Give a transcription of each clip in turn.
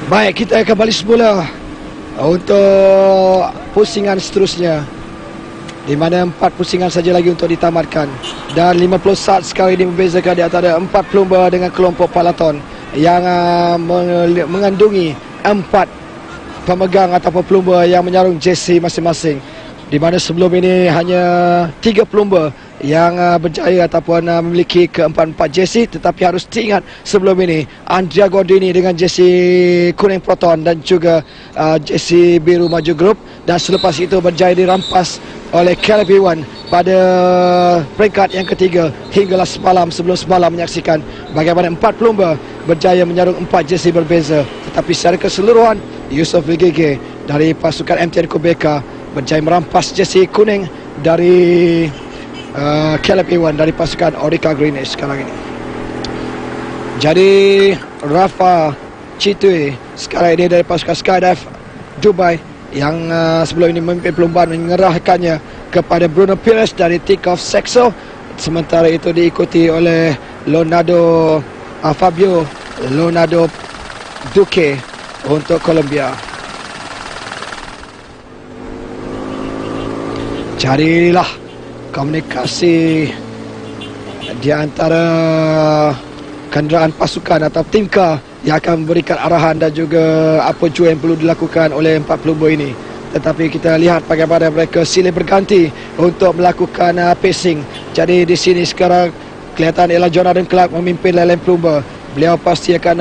Baik, kita kembali semula untuk pusingan seterusnya, di mana 4 pusingan saja lagi untuk ditamatkan. Dan 50 saat sekarang ini membezakan di antara 4 pelumba dengan kelompok Palaton yang mengandungi 4 pemegang ataupun pelumba yang menyarung jersey masing-masing. Di mana sebelum ini hanya 3 pelumba yang berjaya ataupun memiliki ke-4 jersey. Tetapi harus diingat sebelum ini Andrea Gordini dengan jersey kuning Proton dan juga jersey biru Maju Group. Dan selepas itu berjaya dirampas oleh Caleb Iwan pada peringkat yang ketiga hinggalah semalam, sebelum semalam menyaksikan bagaimana 4 pelumba berjaya menyarung 4 jersey berbeza. Tetapi secara keseluruhan Yusof Vigege dari pasukan MTN Kubeka berjaya merampas jersey kuning dari Caleb Iwan dari pasukan Orica Greenish sekarang ini. Jadi Rafa Chitwe sekarang ini dari pasukan Skydive Dubai yang sebelum ini memimpin perlombaan mengerahkannya kepada Bruno Pires dari Tinkoff Saxo. Sementara itu diikuti oleh Fabio Leonardo Duque untuk Colombia. Carilah komunikasi di antara kenderaan pasukan atau timka yang akan memberikan arahan dan juga apa jua yang perlu dilakukan oleh 4 pelumba ini. Tetapi kita lihat bagaimana mereka silih berganti untuk melakukan pacing. Jadi di sini sekarang kelihatan ialah Jonathan Clark memimpin lain-lain pelumba. Beliau pasti akan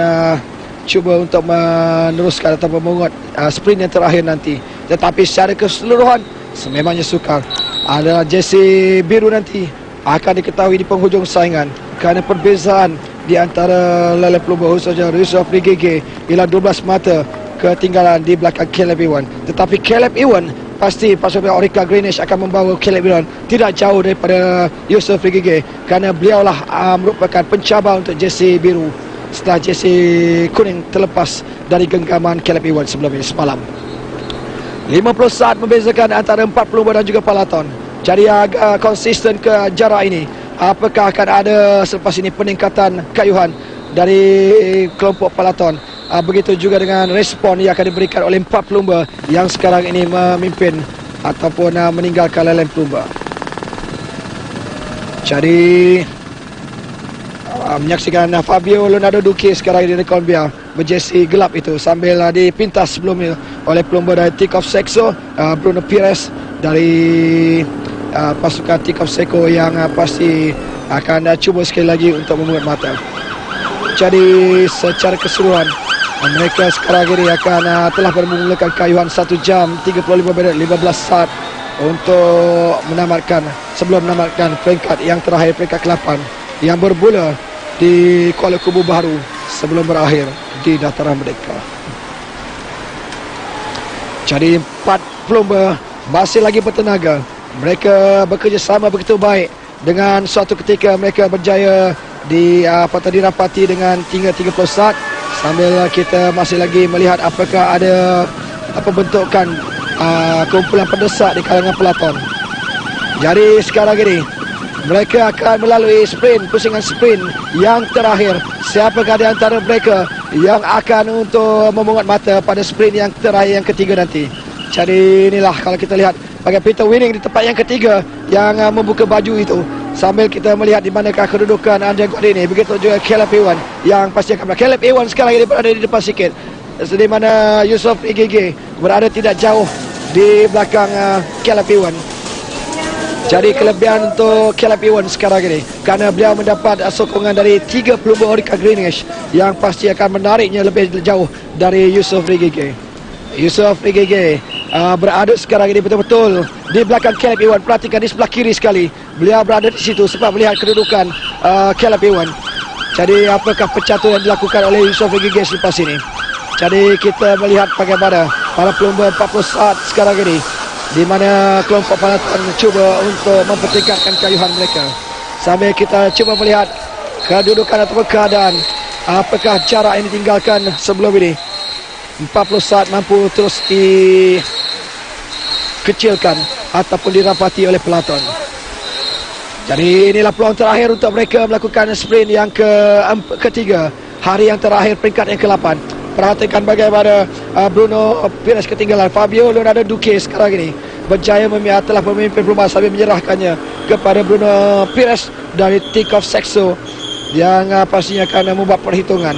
cuba untuk meneruskan atau memungut sprint yang terakhir nanti. Tetapi secara keseluruhan sememangnya sukar adalah jersey biru nanti akan diketahui di penghujung saingan kerana perbezaan di antara lain-lain pelumba khususnya Yusof Vigege ialah 12 mata ketinggalan di belakang Caleb Iwan. Tetapi Caleb Iwan pasti pasukan Orica Greenish akan membawa Caleb Iwan tidak jauh daripada Yusof Vigege kerana beliaulah merupakan pencabar untuk jersey biru setelah jersey kuning terlepas dari genggaman Caleb Iwan sebelum ini semalam. 50 saat membezakan antara 4 pelumba dan juga Palaton. Jadi agak konsisten ke jarak ini. Apakah akan ada selepas ini peningkatan kayuhan dari kelompok Palaton? Begitu juga dengan respon yang akan diberikan oleh 4 pelumba yang sekarang ini memimpin ataupun meninggalkan lain-lain pelumba. Jadi menyaksikan Fabio Leonardo Duque sekarang ini di Colombia berjersey gelap itu sambil dipintas sebelumnya oleh pelumba dari Tinkoff Saxo, Bruno Pires dari pasukan Tinkoff Saxo yang pasti akan cuba sekali lagi untuk memungut mata. Jadi secara keseluruhan mereka sekarang ini akan telah memulakan kayuhan 1 jam 35 minit 15 saat untuk sebelum menamatkan peringkat yang terakhir, peringkat ke-8 yang bermula di Kuala Kubu Baru sebelum berakhir di Dataran Merdeka. Jadi 4 pelumba masih lagi bertenaga. Mereka bekerjasama begitu baik. Dengan suatu ketika mereka berjaya dirapati dengan 30 saat. Sambil kita masih lagi melihat apakah ada pembentukan kumpulan pendesak di kalangan Palaton. Jadi sekarang ini mereka akan melalui pusingan sprint yang terakhir. Siapakah di antara mereka yang akan untuk memungut mata pada sprint yang terakhir, yang ketiga nanti. Jadi inilah kalau kita lihat bagaimana Peter Winning di tempat yang ketiga yang membuka baju itu. Sambil kita melihat di manakah kedudukan Andrea Gordini. Begitu juga Caleb Iwan yang pasti akan Caleb Iwan sekarang ini berada di depan sikit. Di mana Yusof Vigege berada tidak jauh di belakang Caleb Iwan. Jadi kelebihan untuk Caleb Iwan sekarang ini kerana beliau mendapat sokongan dari 3 pelumba Orica Greenish yang pasti akan menariknya lebih jauh dari Yusof Vigege. Yusof Vigege berada sekarang ini betul-betul di belakang Caleb Iwan. Perhatikan di sebelah kiri sekali. Beliau berada di situ sebab melihat kedudukan Caleb Iwan. Jadi apakah pencaturan yang dilakukan oleh Yusof Vigege selepas ini? Jadi kita melihat bagaimana para pelumba 40 saat sekarang ini di mana kelompok Palaton cuba untuk mempertingkatkan kayuhan mereka. Sambil kita cuba melihat kedudukan ataupun keadaan apakah jarak yang ditinggalkan sebelum ini. 40 saat mampu terus dikecilkan ataupun dirapati oleh Palaton. Jadi inilah peluang terakhir untuk mereka melakukan sprint yang ketiga, hari yang terakhir peringkat yang ke-8. Perhatikan bagaimana Bruno Pires ketinggalan. Fabio Leonardo Duque sekarang ini berjaya telah memimpin perlombaan sambil menyerahkannya kepada Bruno Pires dari Tinkoff Saxo yang pastinya akan membuat perhitungan.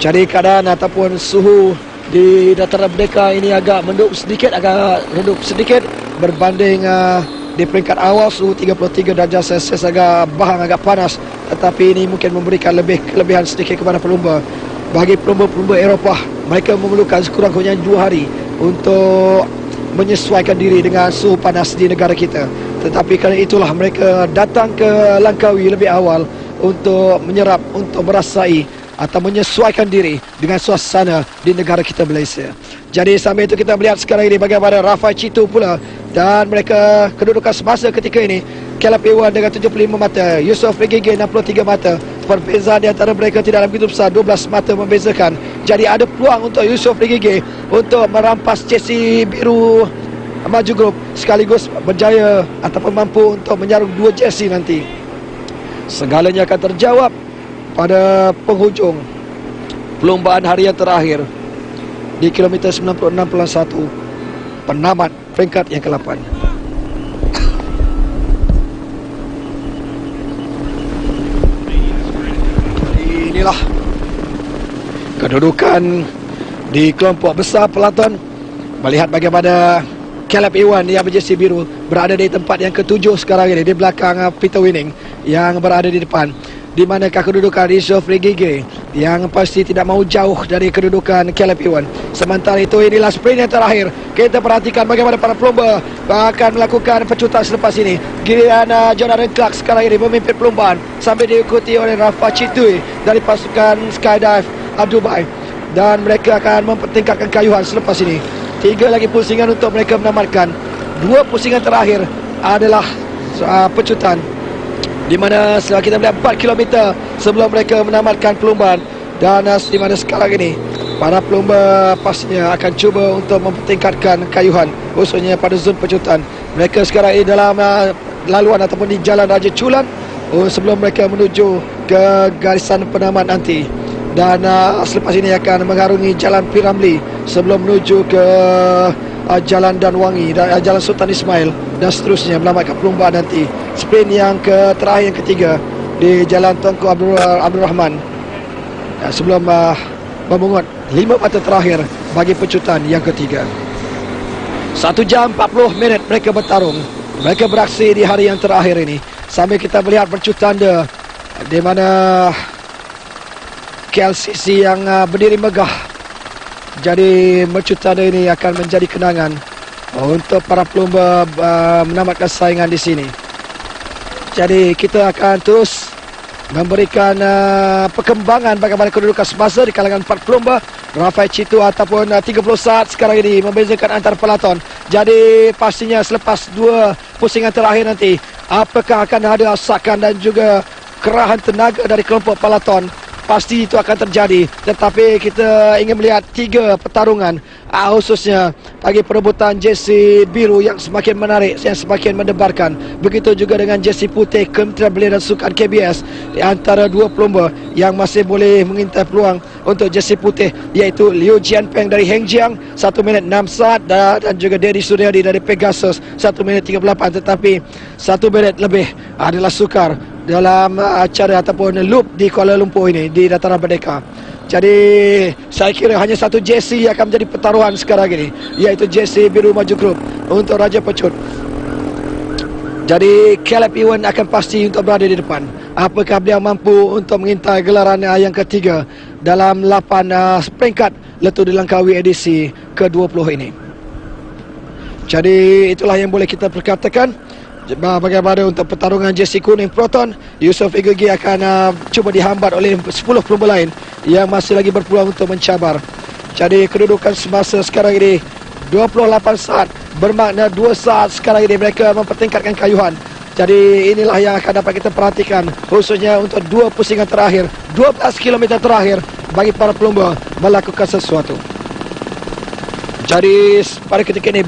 Jadi keadaan ataupun suhu di dataran Merdeka ini agak redup sedikit berbanding di peringkat awal suhu 33 darjah Celsius, agak panas, tetapi ini mungkin memberikan kelebihan sedikit kepada pelumba. Bagi pelumba-pelumba Eropah, mereka memerlukan sekurang-kurangnya 2 hari untuk menyesuaikan diri dengan suhu panas di negara kita. Tetapi kerana itulah mereka datang ke Langkawi lebih awal untuk menyerap, untuk merasai atau menyesuaikan diri dengan suasana di negara kita Malaysia. Jadi sambil itu kita melihat sekarang ini bagaimana Rafael Citu pula, dan mereka kedudukan semasa ketika ini Caleb Ewan dengan 75 mata, Yusof Regege 63 mata. Perbezaan di antara mereka tidak begitu besar, 12 mata membezakan. Jadi ada peluang untuk Yusof Regege untuk merampas jersey biru maju grup, sekaligus berjaya ataupun mampu untuk menyarum 2 jersey nanti. Segalanya akan terjawab pada penghujung perlombaan harian terakhir di kilometer 96.1 penamat peringkat yang ke-8. Inilah kedudukan di kelompok besar peloton. Melihat bagaimana Caleb Ewan yang berjersey biru berada di tempat yang ke-7 sekarang ini, di belakang Peter Winning yang berada di depan. Di manakah kedudukan Yusof Regege yang pasti tidak mau jauh dari kedudukan Caleb Ewan. Sementara itu inilah sprint yang terakhir. Kita perhatikan bagaimana para pelumba akan melakukan pecutan selepas ini. Giliran Jonathan Clark sekarang ini memimpin perlombaan sambil diikuti oleh Rafa Citui dari pasukan Skydive Dubai, dan mereka akan mempertingkatkan kayuhan selepas ini. 3 lagi pusingan untuk mereka menamatkan. 2 pusingan terakhir adalah pecutan, di mana setelah kita melihat 4 km sebelum mereka menamatkan perlombaan, dan di mana sekarang ini para pelumba pastinya akan cuba untuk mempertingkatkan kayuhan, khususnya pada zon pecutan. Mereka sekarang ini dalam laluan ataupun di Jalan Raja Chulan sebelum mereka menuju ke garisan penamat nanti, dan selepas ini akan mengarungi Jalan Piramli sebelum menuju ke Jalan Danwangi dan Jalan Sultan Ismail, dan seterusnya melamatkan perlombaan nanti. Sprint yang terakhir, yang ketiga di Jalan Tunku Abdul Rahman, sebelum memungut 5 mata terakhir bagi pecutan yang ketiga. 1 jam 40 minit mereka bertarung. Mereka beraksi di hari yang terakhir ini. Sambil kita melihat pecutan di mana KLCC yang berdiri megah. Jadi pecutan ini akan menjadi kenangan untuk para pelumba menamatkan saingan di sini. Jadi kita akan terus memberikan perkembangan bagaimana kedudukan semasa di kalangan 4 pelumba. Rafael Citu ataupun 30 saat sekarang ini membezakan antara peloton. Jadi pastinya selepas 2 pusingan terakhir nanti, apakah akan ada asakan dan juga kerahan tenaga dari kelompok peloton? Pasti itu akan terjadi. Tetapi kita ingin melihat 3 pertarungan, khususnya bagi perebutan jersey biru yang semakin menarik, yang semakin mendebarkan. Begitu juga dengan jersey putih Kementerian Belia dan Sukan KBS, di antara 2 pelumba yang masih boleh mengintai peluang untuk jersey putih, iaitu Liu Jianpeng dari Hengjiang 1 minit 6 saat, dan juga Dedi Suryadi dari Pegasus 1 minit 38. Tetapi 1 minit lebih adalah sukar dalam acara ataupun loop di Kuala Lumpur ini, di Dataran Merdeka. Jadi saya kira hanya 1 jersey yang akan menjadi pertaruhan sekarang ini, iaitu jersey biru maju grup untuk Raja Pecut. Jadi Caleb Ewan akan pasti untuk berada di depan. Apakah beliau mampu untuk mengintai gelaran yang ketiga dalam 8 peringkat Letup di Langkawi edisi ke-20 ini. Jadi itulah yang boleh kita perkatakan. Bagaimana untuk pertarungan jersey kuning Proton, Yusof Regege akan cuba dihambat oleh 10 pelumba lain yang masih lagi berpeluang untuk mencabar. Jadi kedudukan semasa sekarang ini 28 saat, bermakna 2 saat sekarang ini mereka mempertingkatkan kayuhan. Jadi inilah yang akan dapat kita perhatikan, khususnya untuk 2 pusingan terakhir, 12 km terakhir bagi para pelumba melakukan sesuatu. Jadi pada ketika ini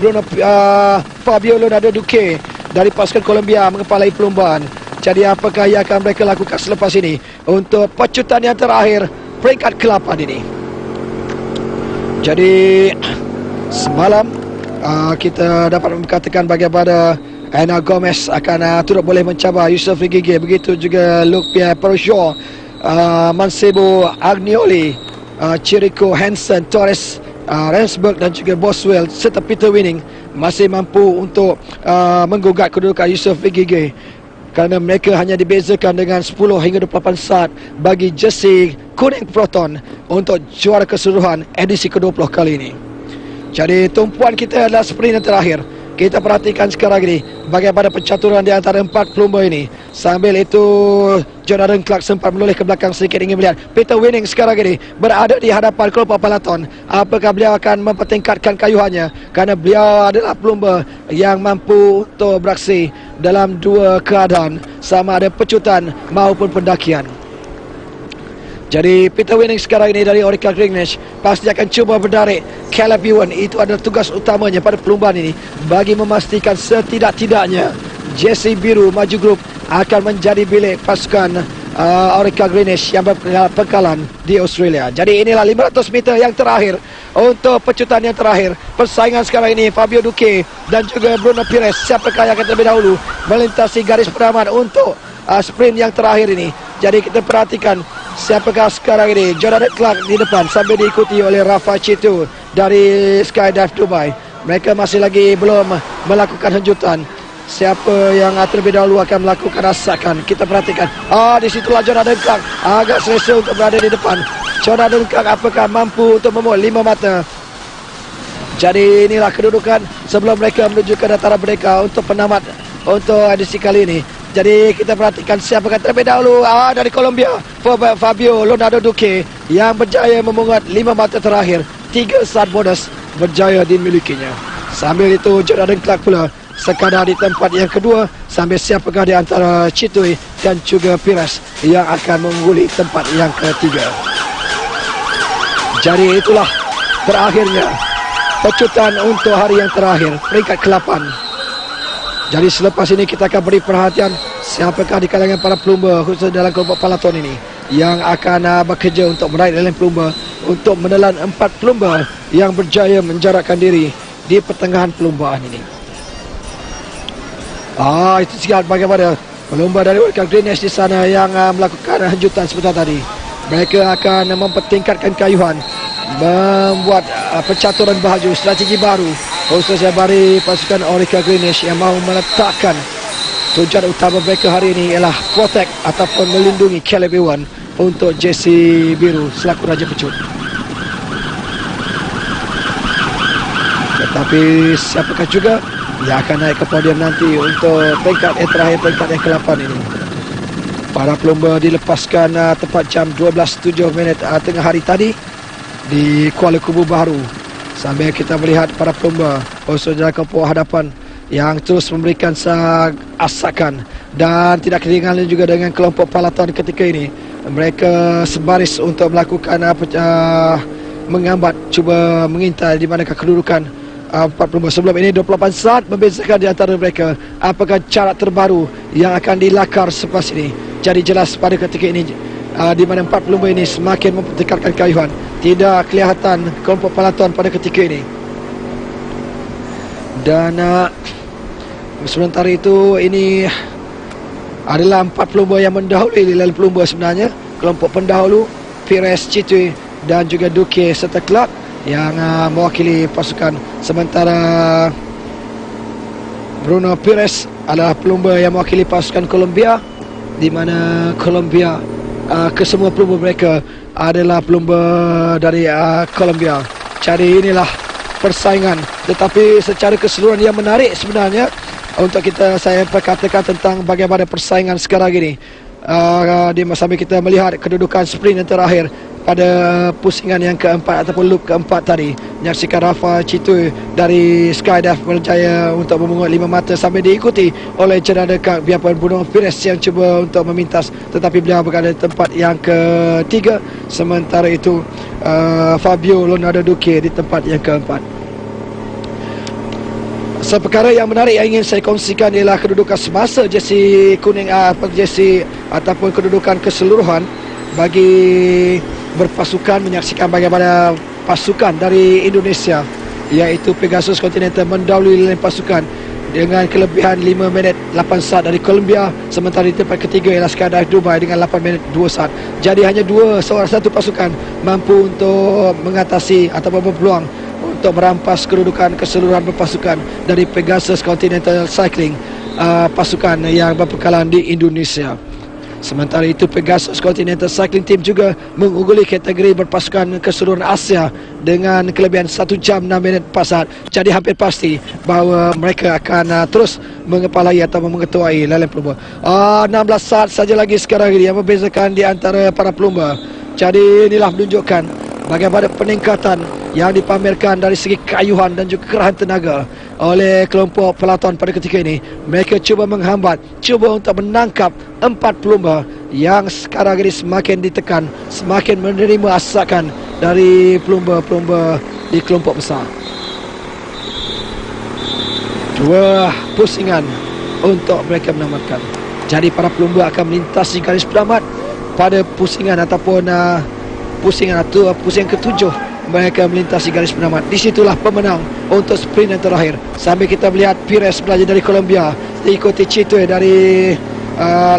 Fabio Leonardo Duque dari pasukan Colombia mengepalai perlombaan. Jadi apakah yang akan mereka lakukan selepas ini untuk pecutan yang terakhir peringkat ke-8 ini. Jadi semalam kita dapat mengatakan bagaimana Ana Gomez akan turut boleh mencabar Yusof Rigigi, begitu juga Luke Pierre Peroshaw, Mancebo Agnoli, Chirico Hansen, Torres, Rensburg dan juga Boswell serta Peter Winning masih mampu untuk menggugat kedudukan Yusof Rigigi, kerana mereka hanya dibezakan dengan 10 hingga 28 saat bagi jersey kuning Proton untuk juara keseluruhan edisi ke-20 kali ini. Jadi tumpuan kita adalah sprint yang terakhir. Kita perhatikan sekarang ini bagaimana pencaturan di antara 4 pelumba ini. Sambil itu Jonathan Clark sempat menoleh ke belakang sedikit ingin melihat Peter Winning sekarang ini berada di hadapan kelompok peloton. Apakah beliau akan mempertingkatkan kayuhannya, kerana beliau adalah pelumba yang mampu untuk beraksi dalam dua keadaan, sama ada pecutan maupun pendakian. Jadi Peter Winning sekarang ini dari Orica Greenwich pasti akan cuba berdarik Caleb Ewan. Itu adalah tugas utamanya pada perlumbaan ini, bagi memastikan setidak-tidaknya jersey biru maju grup akan menjadi bilik pasukan Orica Greenwich yang berpengkalan di Australia. Jadi inilah 500 meter yang terakhir untuk pecutan yang terakhir. Persaingan sekarang ini Fabio Duque dan juga Bruno Pires. Siapakah yang akan terlebih dahulu melintasi garis penamat untuk sprint yang terakhir ini. Jadi kita perhatikan siapakah sekarang ini. Jonathan Clark di depan sambil diikuti oleh Rafa Chitu dari Skydive Dubai. Mereka masih lagi belum melakukan hembutan. Siapa yang terlebih dahulu akan melakukan rasakan. Kita perhatikan. Di situlah Jonathan Clark agak selesa untuk berada di depan. Jonathan Clark apakah mampu untuk membuat 5 mata. Jadi inilah kedudukan sebelum mereka menuju ke dataran mereka untuk penamat untuk edisi kali ini. Jadi kita perhatikan siapakah terlebih dahulu. Dari Colombia Fabio Leonardo Duque yang berjaya memungut 5 mata terakhir. 3 saat bonus berjaya dimilikinya. Sambil itu Jonathan Clark pula sekadar di tempat yang kedua. Sambil siapakah di antara Chitui dan juga Pires yang akan mengungguli tempat yang ketiga. Jadi itulah berakhirnya pecutan untuk hari yang terakhir, peringkat ke-8. Jadi selepas ini kita akan beri perhatian siapakah di kalangan para pelumba khusus dalam kelompok peloton ini yang akan bekerja untuk meraih dalam pelumba untuk menelan 4 pelumba yang berjaya menjarakkan diri di pertengahan perlumbaan ini. Itu sihat bagaimana pelumba dari Orica Greenwich di sana yang melakukan hembutan sebentar tadi. Mereka akan mempertingkatkan kayuhan, membuat pencaturan baju strategi baru khususnya bagi pasukan Orica Greenwich yang mahu meletakkan tujuan utama mereka hari ini ialah protect ataupun melindungi Caleb Ewan untuk jersey biru selaku Raja Pecut. Tetapi siapakah juga yang akan naik ke podium nanti untuk peringkat yang terakhir, peringkat yang ke-8 ini. Para pelumba dilepaskan tepat jam 12.07 tengah hari tadi di Kuala Kubu Baharu. Sambil kita melihat para pelumba khusus dalam kelompok hadapan yang terus memberikan asakan, dan tidak ketinggalan juga dengan kelompok peloton ketika ini. Mereka sebaris untuk melakukan mengambat, cuba mengintai di manakah kedudukan 4 pelumba. Sebelum ini 28 saat membezakan di antara mereka. Apakah cara terbaru yang akan dilakar selepas ini? Jadi jelas pada ketika ini di mana 4 pelumba ini semakin mempertingkatkan kayuhan. Tidak kelihatan kelompok peloton pada ketika ini. Dan sementara itu ini adalah 4 pelumba yang mendahului dalam pelumba sebenarnya. Kelompok pendahulu Pires, Chitui dan juga Duque serta Clark yang mewakili pasukan. Sementara Bruno Pires adalah pelumba yang mewakili pasukan Colombia, di mana Colombia kesemua pelumba mereka adalah pelumba dari Colombia. Jadi inilah persaingan, tetapi secara keseluruhan yang menarik sebenarnya untuk saya perkatakan tentang bagaimana persaingan sekarang ini. Di sambil kita melihat kedudukan sprint yang terakhir pada pusingan yang keempat ataupun loop keempat tadi, menyaksikan Rafa Chitu dari Skydive berjaya untuk memungut 5 mata sambil diikuti oleh Jonathan Clark. Biarpun Bruno Pires yang cuba untuk memintas, tetapi beliau berada di tempat yang ketiga. Sementara itu Fabio Leonardo Duque di tempat yang keempat. Seperkara yang menarik yang ingin saya kongsikan ialah kedudukan semasa jersey kuning, jersey ataupun kedudukan keseluruhan bagi berpasukan menyaksikan bagaimana pasukan dari Indonesia iaitu Pegasus Continental mendahului lane pasukan dengan kelebihan 5 minit 8 saat dari Colombia, sementara di tempat ketiga ialah Skydive Dubai dengan 8 minit 2 saat. Jadi hanya satu pasukan mampu untuk mengatasi ataupun berpeluang untuk merampas kedudukan keseluruhan berpasukan dari Pegasus Continental Cycling, pasukan yang berpekalan di Indonesia. Sementara itu Pegasus Continental Cycling Team juga mengungguli kategori berpasukan keseluruhan Asia dengan kelebihan 1 jam 6 minit 4 saat. Jadi hampir pasti bahawa mereka akan terus mengepalai atau mengetuai lailan pelumba. 16 saat saja lagi sekarang ini yang membezakan di antara para pelumba. Jadi inilah menunjukkan bagaimana peningkatan yang dipamerkan dari segi keayuhan dan juga kerahan tenaga oleh kelompok peloton pada ketika ini. Mereka cuba menghambat, cuba untuk menangkap 4 pelumba yang sekarang ini semakin ditekan, semakin menerima asakan dari pelumba-pelumba di kelompok besar. 2 pusingan untuk mereka menamatkan. Jadi para pelumba akan melintasi garis penamat pada pusingan ataupun pusingan ke-7. Mereka melintasi garis penamat. Disitulah pemenang untuk sprint yang terakhir. Sambil kita melihat Pires belajar dari Colombia, diikuti Chitwe dari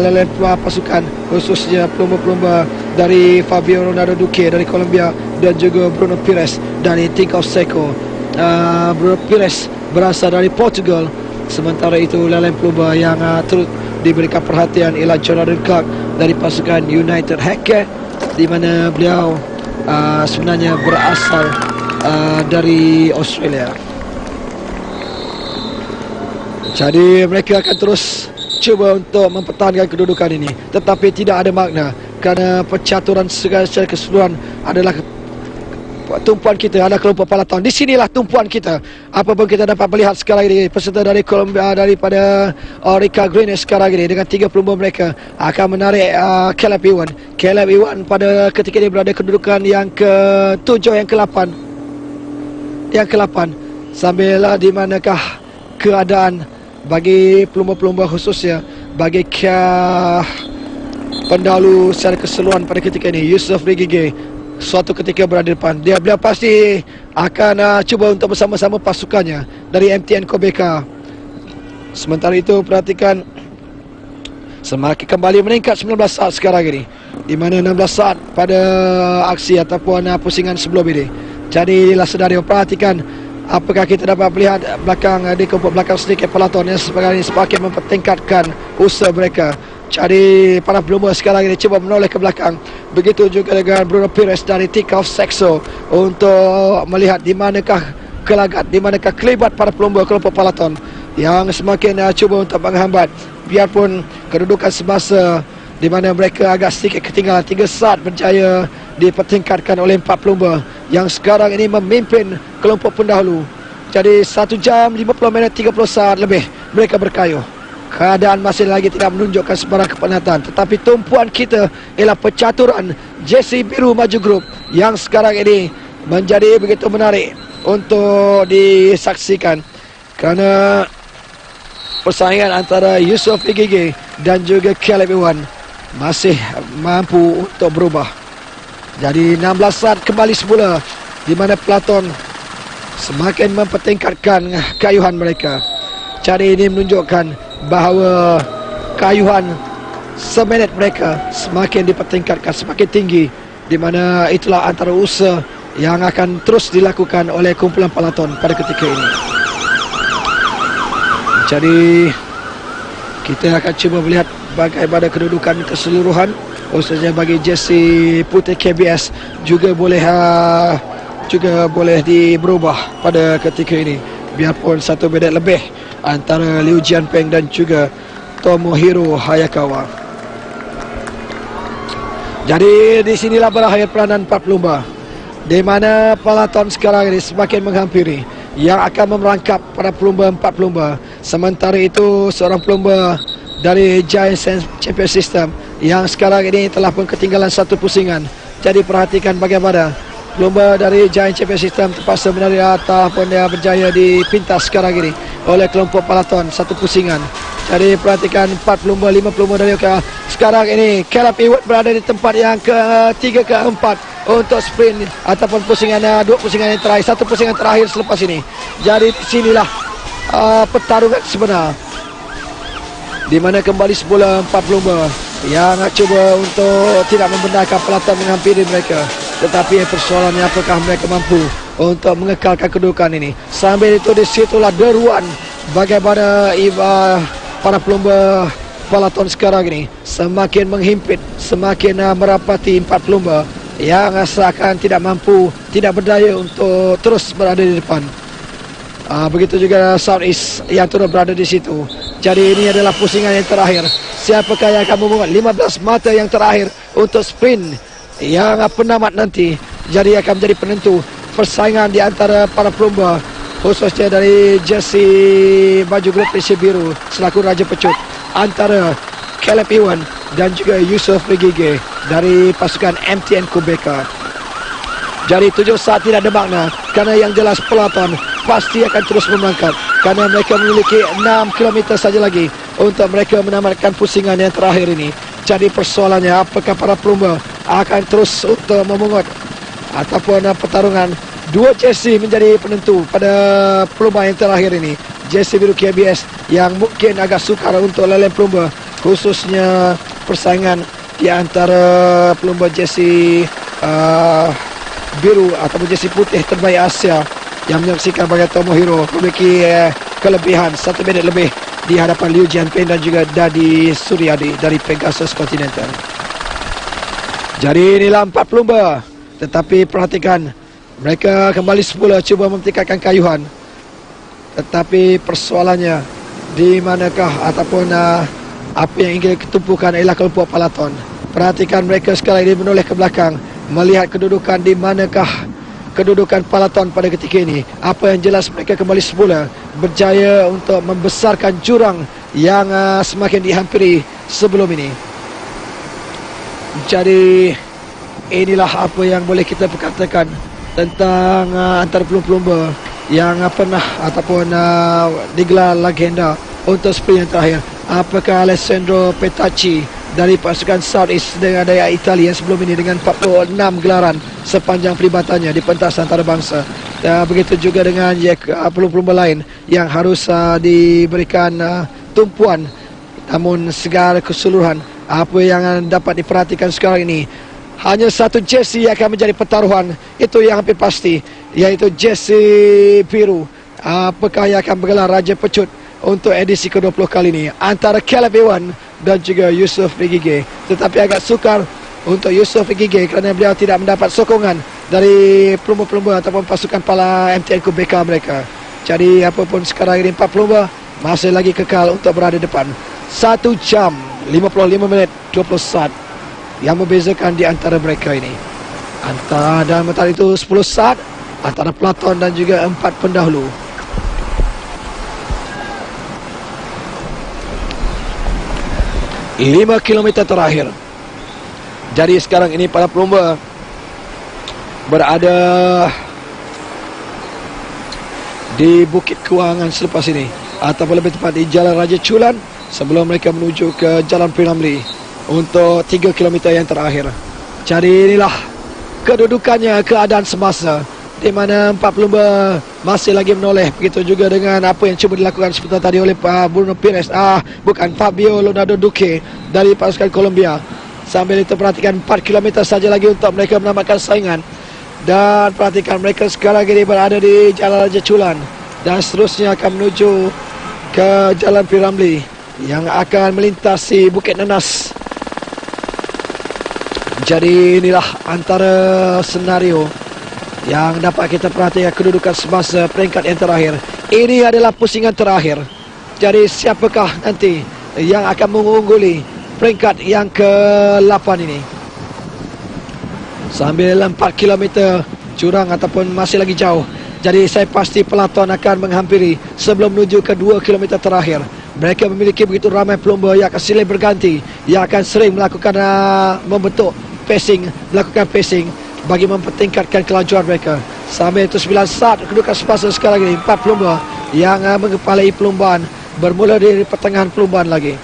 lailan pasukan, khususnya pelumba-pelumba dari Fabio Ronaldo Duque dari Colombia dan juga Bruno Pires dari Tinkoff Seco. Bruno Pires berasal dari Portugal. Sementara itu lailan pelumba yang turut diberikan perhatian ialah Jonathan Clark dari pasukan United Hacker, di mana beliau sebenarnya berasal dari Australia. Jadi mereka akan terus cuba untuk mempertahankan kedudukan ini, tetapi tidak ada makna kerana percaturan secara keseluruhan adalah tumpuan kita, adalah kelompok peloton. Di sinilah tumpuan kita. Apa pun kita dapat melihat sekarang ini, peserta dari Colombia daripada Orica Green sekarang ini dengan 3 pelumba mereka akan menarik Caleb Ewan. Caleb Ewan pada ketika ini berada kedudukan yang ke-7, yang ke-8. Sambil di manakah keadaan bagi pelumba-pelumba khususnya bagi pendahulu secara keseluruhan pada ketika ini, Yusof Rigige suatu ketika berada di depan. Beliau pasti akan cuba untuk bersama-sama pasukannya dari MTN Kobeka. Sementara itu perhatikan semakin kembali meningkat 19 saat sekarang ini, di mana 16 saat pada aksi ataupun pusingan sebelum ini. Jadi inilah senario. Perhatikan apakah kita dapat melihat di kelompok belakang sedikit peloton yang sebagai ini semakin mempertingkatkan usaha mereka. Jadi para pelumba sekarang ini cuba menoleh ke belakang. Begitu juga dengan Bruno Pires dari Tinkoff Seco untuk melihat di manakah kelagat, di manakah kelibat para pelumba kelompok peloton yang semakin cuba untuk menghambat. Biarpun kedudukan semasa di mana mereka agak sedikit ketinggalan, 3 saat berjaya dipertingkatkan oleh 4 pelumba yang sekarang ini memimpin kelompok pendahulu. Jadi 1 jam 50 minit 30 saat lebih mereka berkayuh. Keadaan masih lagi tidak menunjukkan sebarang kepenatan, tetapi tumpuan kita ialah percaturan JC Biru Maju Group yang sekarang ini menjadi begitu menarik untuk disaksikan kerana persaingan antara Yusof Rigige dan juga Caleb Ewan masih mampu untuk berubah. Jadi 16 saat kembali semula, di mana peloton semakin mempertingkatkan keayuhan mereka. Jadi ini menunjukkan bahawa keayuhan seminit mereka semakin dipertingkatkan, semakin tinggi, di mana itulah antara usaha yang akan terus dilakukan oleh kumpulan peloton pada ketika ini. Jadi kita akan cuba melihat bagaimana kedudukan keseluruhan, khususnya bagi jersey putih KBS juga boleh berubah pada ketika ini. Biarpun 1 minit lebih antara Liu Jianpeng dan juga Tomohiro Hayakawa. Jadi di sinilah berakhir peranan 4 pelumba, di mana peloton sekarang ini semakin menghampiri yang akan memerangkap para pelumba 4 pelumba. Sementara itu seorang pelumba dari Giant Champion System yang sekarang ini telah pun ketinggalan 1 pusingan. Jadi perhatikan bagaimana pelumba dari Giant Champion System terpaksa menarik ataupun dia berjaya dipintas sekarang ini oleh kelompok peloton 1 pusingan. Jadi perhatikan 4 pelumba, 5 pelumba dari sekarang ini Caleb Ewan berada di tempat yang ke-3 ke-4 untuk sprint ataupun pusingan, dua pusingan yang terakhir, satu pusingan terakhir selepas ini. Jadi sinilah pertarungan sebenar, di mana kembali semula 4 pelumba yang cuba untuk tidak membenarkan pelatan menghampiri mereka. Tetapi persoalannya apakah mereka mampu untuk mengekalkan kedudukan ini. Sambil itu di situlah deruan bagaimana para pelumba pelaton sekarang ini semakin menghimpit, semakin merapati 4 pelumba yang seakan tidak mampu, tidak berdaya untuk terus berada di depan. Begitu juga Southeast yang turut berada di situ. Jadi ini adalah pusingan yang terakhir. Siapakah yang akan memungut 15 mata yang terakhir untuk sprint yang penamat nanti. Jadi akan menjadi penentu persaingan di antara para pelumba, khususnya dari jersey baju grup PC biru selaku Raja Pecut, antara Caleb Ewan dan juga Yusof Regige dari pasukan MTN Kubeka. Jadi 7 saat tidak ada makna, kerana yang jelas pelaton pasti akan terus melangkah, kerana mereka memiliki 6 km saja lagi untuk mereka menamatkan pusingan yang terakhir ini. Jadi persoalannya apakah para pelumba akan terus untuk memungut ataupun pertarungan dua jersey menjadi penentu pada pelumba yang terakhir ini. Jersey biru KBS yang mungkin agak sukar untuk leleng pelumba, khususnya persaingan di antara pelumba jersey biru ataupun jersey putih terbaik Asia yang menyaksikan bagi Tomohiro memiliki kelebihan 1 minit lebih di hadapan Liu Jianping dan juga Dadi Suryadi dari Pegasus Continental. Jadi inilah 4 pelumba, tetapi perhatikan mereka kembali semula cuba memtikatkan kayuhan. Tetapi persoalannya di manakah ataupun apa yang ingin ketumpukan ialah kelompok pelaton. Perhatikan mereka sekarang ini menoleh ke belakang, melihat kedudukan di manakah kedudukan pelaton pada ketika ini. Apa yang jelas mereka kembali semula berjaya untuk membesarkan jurang yang semakin dihampiri sebelum ini. Jadi inilah apa yang boleh kita perkatakan tentang antara pelumba yang pernah ataupun digelar legenda untuk sprint yang terakhir. Apakah Alessandro Petacci dari pasukan Southeast dengan daya Italia yang sebelum ini dengan 46 gelaran sepanjang perlibatannya di pentas antarabangsa. Begitu juga dengan pelumba lain yang harus diberikan tumpuan. Namun segala keseluruhan apa yang dapat diperhatikan sekarang ini, hanya satu jersey yang akan menjadi pertaruhan, itu yang hampir pasti, iaitu jersey biru. Apakah yang akan bergelar Raja Pecut untuk edisi ke-20 kali ini antara Caleb Ewan dan juga Yusof Regige. Tetapi agak sukar untuk Yusof Regige kerana beliau tidak mendapat sokongan dari pelumba-pelumba ataupun pasukan pala MTN Kubeka mereka. Jadi apapun sekarang ini 4 pelumba masih lagi kekal untuk berada depan. 1 jam 55 minit 20 saat yang membezakan di antara mereka ini. Antara dalam mentara itu 10 saat antara pelaton dan juga 4 pendahulu. Lima kilometer terakhir. Jadi sekarang ini para pelumba berada di Bukit Kewangan selepas ini, ataupun lebih tepat di Jalan Raja Chulan sebelum mereka menuju ke Jalan Piramli untuk 3 km yang terakhir. Jadi inilah kedudukannya, keadaan semasa di mana 4 pelumba masih lagi menoleh. Begitu juga dengan apa yang cuba dilakukan seperti tadi oleh Bruno Pires, Fabio Leonardo Duque dari pasukan Colombia. Sambil itu perhatikan 4 km saja lagi untuk mereka menamatkan saingan. Dan perhatikan mereka sekarang ini berada di Jalan Raja Chulan dan seterusnya akan menuju ke Jalan Piramli yang akan melintasi Bukit Nenas. Jadi inilah antara senario yang dapat kita perhatikan kedudukan semasa peringkat yang terakhir. Ini adalah pusingan terakhir. Jadi siapakah nanti yang akan mengungguli peringkat yang ke-8 ini? Sambil 4 km jurang ataupun masih lagi jauh. Jadi saya pasti pelaton akan menghampiri sebelum menuju ke 2 km terakhir. Mereka memiliki begitu ramai pelumba yang akan silih berganti, yang akan sering melakukan membentuk pacing, melakukan pacing bagi mempertingkatkan kelajuan mereka. Sambil itu 9 saat kedudukan semasa sekarang ini 4 pelumba yang mengepalai perlumbaan bermula dari pertengahan perlumbaan lagi.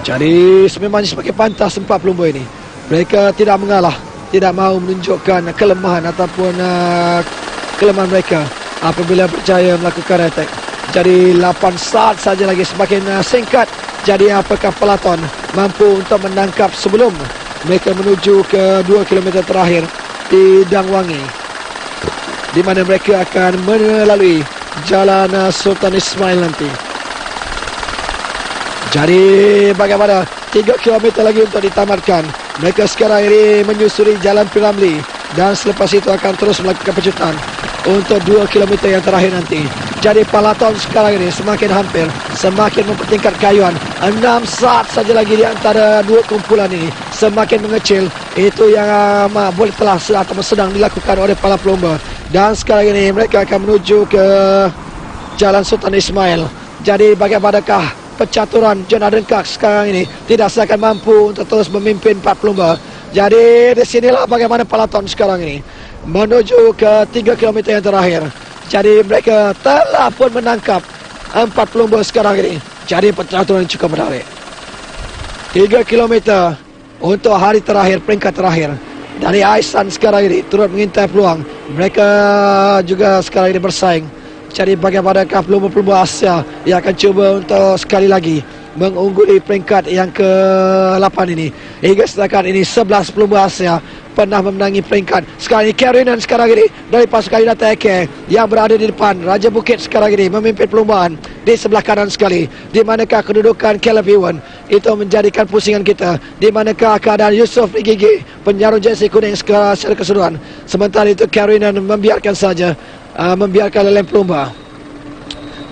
Jadi sememangnya sebagai pantas empat pelumba ini, mereka tidak mengalah, tidak mahu menunjukkan kelemahan ataupun kelemahan mereka apabila berjaya melakukan attack. Jadi 8 saat saja lagi, semakin singkat. Jadi apakah peloton mampu untuk menangkap sebelum mereka menuju ke 2 km terakhir di Dangwangi, di mana mereka akan melalui Jalan Sultan Ismail nanti. Jadi bagaimana 3 km lagi untuk ditamatkan. Mereka sekarang ini menyusuri Jalan Piramli dan selepas itu akan terus melakukan pecutan untuk 2 km yang terakhir nanti. Jadi peloton sekarang ini semakin hampir, semakin mempertingkat kayuan. 6 saat saja lagi di antara dua kumpulan ini, semakin mengecil. Itu yang boleh telah atau sedang dilakukan oleh para pelumba. Dan sekarang ini mereka akan menuju ke Jalan Sultan Ismail. Jadi bagaimanakah percaturan John Adengkak sekarang ini? Tidak seakan mampu untuk terus memimpin empat pelumba. Jadi di sinilah bagaimana peloton sekarang ini menuju ke 3 km yang terakhir. Jadi mereka telah pun menangkap 4 pelumba sekarang ini. Jadi percaturan cukup menarik. 3 km untuk hari terakhir, peringkat terakhir. Dari Aisan sekarang ini turut mengintai peluang. Mereka juga sekarang ini bersaing. Jadi bagaimanakah pelumba-pelumba Asia yang akan cuba untuk sekali lagi mengungguli peringkat yang ke-8 ini. Hingga setakat ini 11 pelumba Asia pernah memenangi peringkat. Sekarang ini Karinan sekarang ini dari pasukan United Eke yang berada di depan. Raja Bukit sekarang ini memimpin perlombaan di sebelah kanan sekali. Di manakah kedudukan Caleb Ewan? Itu menjadikan pusingan kita. Di manakah keadaan Yusof Gigi, penjarum jersey kuning secara keseluruhan. Sementara itu Karinan membiarkan saja, membiarkan leleng pelumba.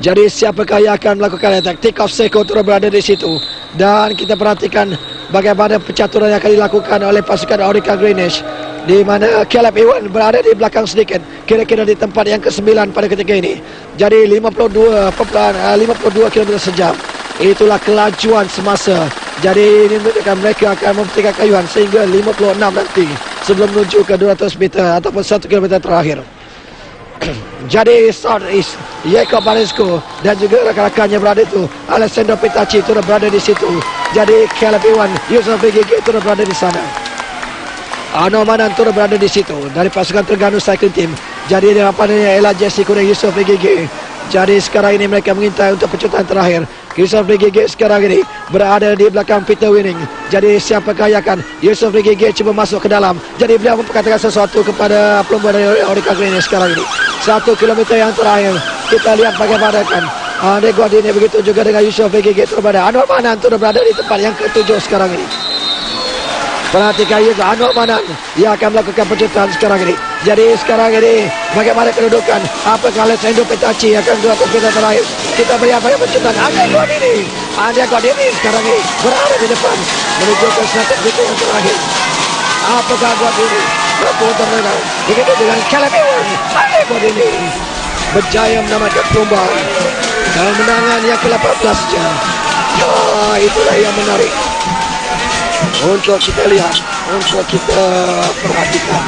Jadi siapakah yang akan melakukan attack? Take off Seko terus berada di situ. Dan kita perhatikan bagaimana percaturan yang akan dilakukan oleh pasukan Orica Greenish, di mana Caleb Ewan berada di belakang sedikit, kira-kira di tempat yang ke-9 pada ketika ini. Jadi 52 km sejam. Itulah kelajuan semasa. Jadi ini menunjukkan mereka akan mempertingkat kayuan sehingga 56 nanti sebelum menuju ke 200 meter ataupun 1 km terakhir. Jadi South East Jacob Baresko dan juga rakan-rakannya berada itu. Alessandro Pitachi turut berada di situ. Jadi Caleb Ewan, Yusof Gigi turut berada di sana. Anwar Manan turut berada di situ dari pasukan Terengganu Cycling Team. Jadi di hadapannya Ella Jesse kuning Yusof Gigi. Jadi sekarang ini mereka mengintai untuk pecutan terakhir. Yusof Gigi sekarang ini berada di belakang Peter Winning. Jadi siapakah yang akan? Yusof Gigi cuba masuk ke dalam. Jadi beliau memperkatakan sesuatu kepada pelumba dari Orica Greenish sekarang ini. 1 kilometer yang terakhir, kita lihat bagaimana kan Andre Gordini, begitu juga dengan Yusof Gigi turut berada. Anwar Manan turut berada di tempat yang ke-7 sekarang ini. Perhatikan juga Anwar Manan yang akan melakukan pecutan sekarang ini. Jadi sekarang ini bagaimana kedudukan? Apakah Alessandro Pitachi akan 200 meter terakhir? Kita melihat bagaimana pecutan Andre Gordini sekarang ini berada di depan menuju ke 100 meter yang terakhir. Apakah Gordini mampu untuk menang? Begitu dengan Caleb Ewan. Andre Gordini berjaya menamatkan perlombaan dalam menangan yang ke-18-nya. Ya, itulah yang menarik untuk kita lihat, untuk kita perhatikan.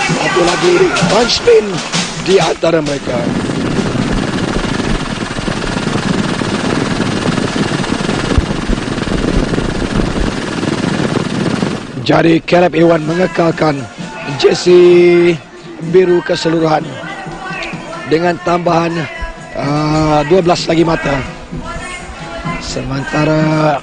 Satu lagi punch spin di antara mereka. Jadi Caleb Ewan mengekalkan jersey biru keseluruhan dengan tambahan 12 lagi mata. Sementara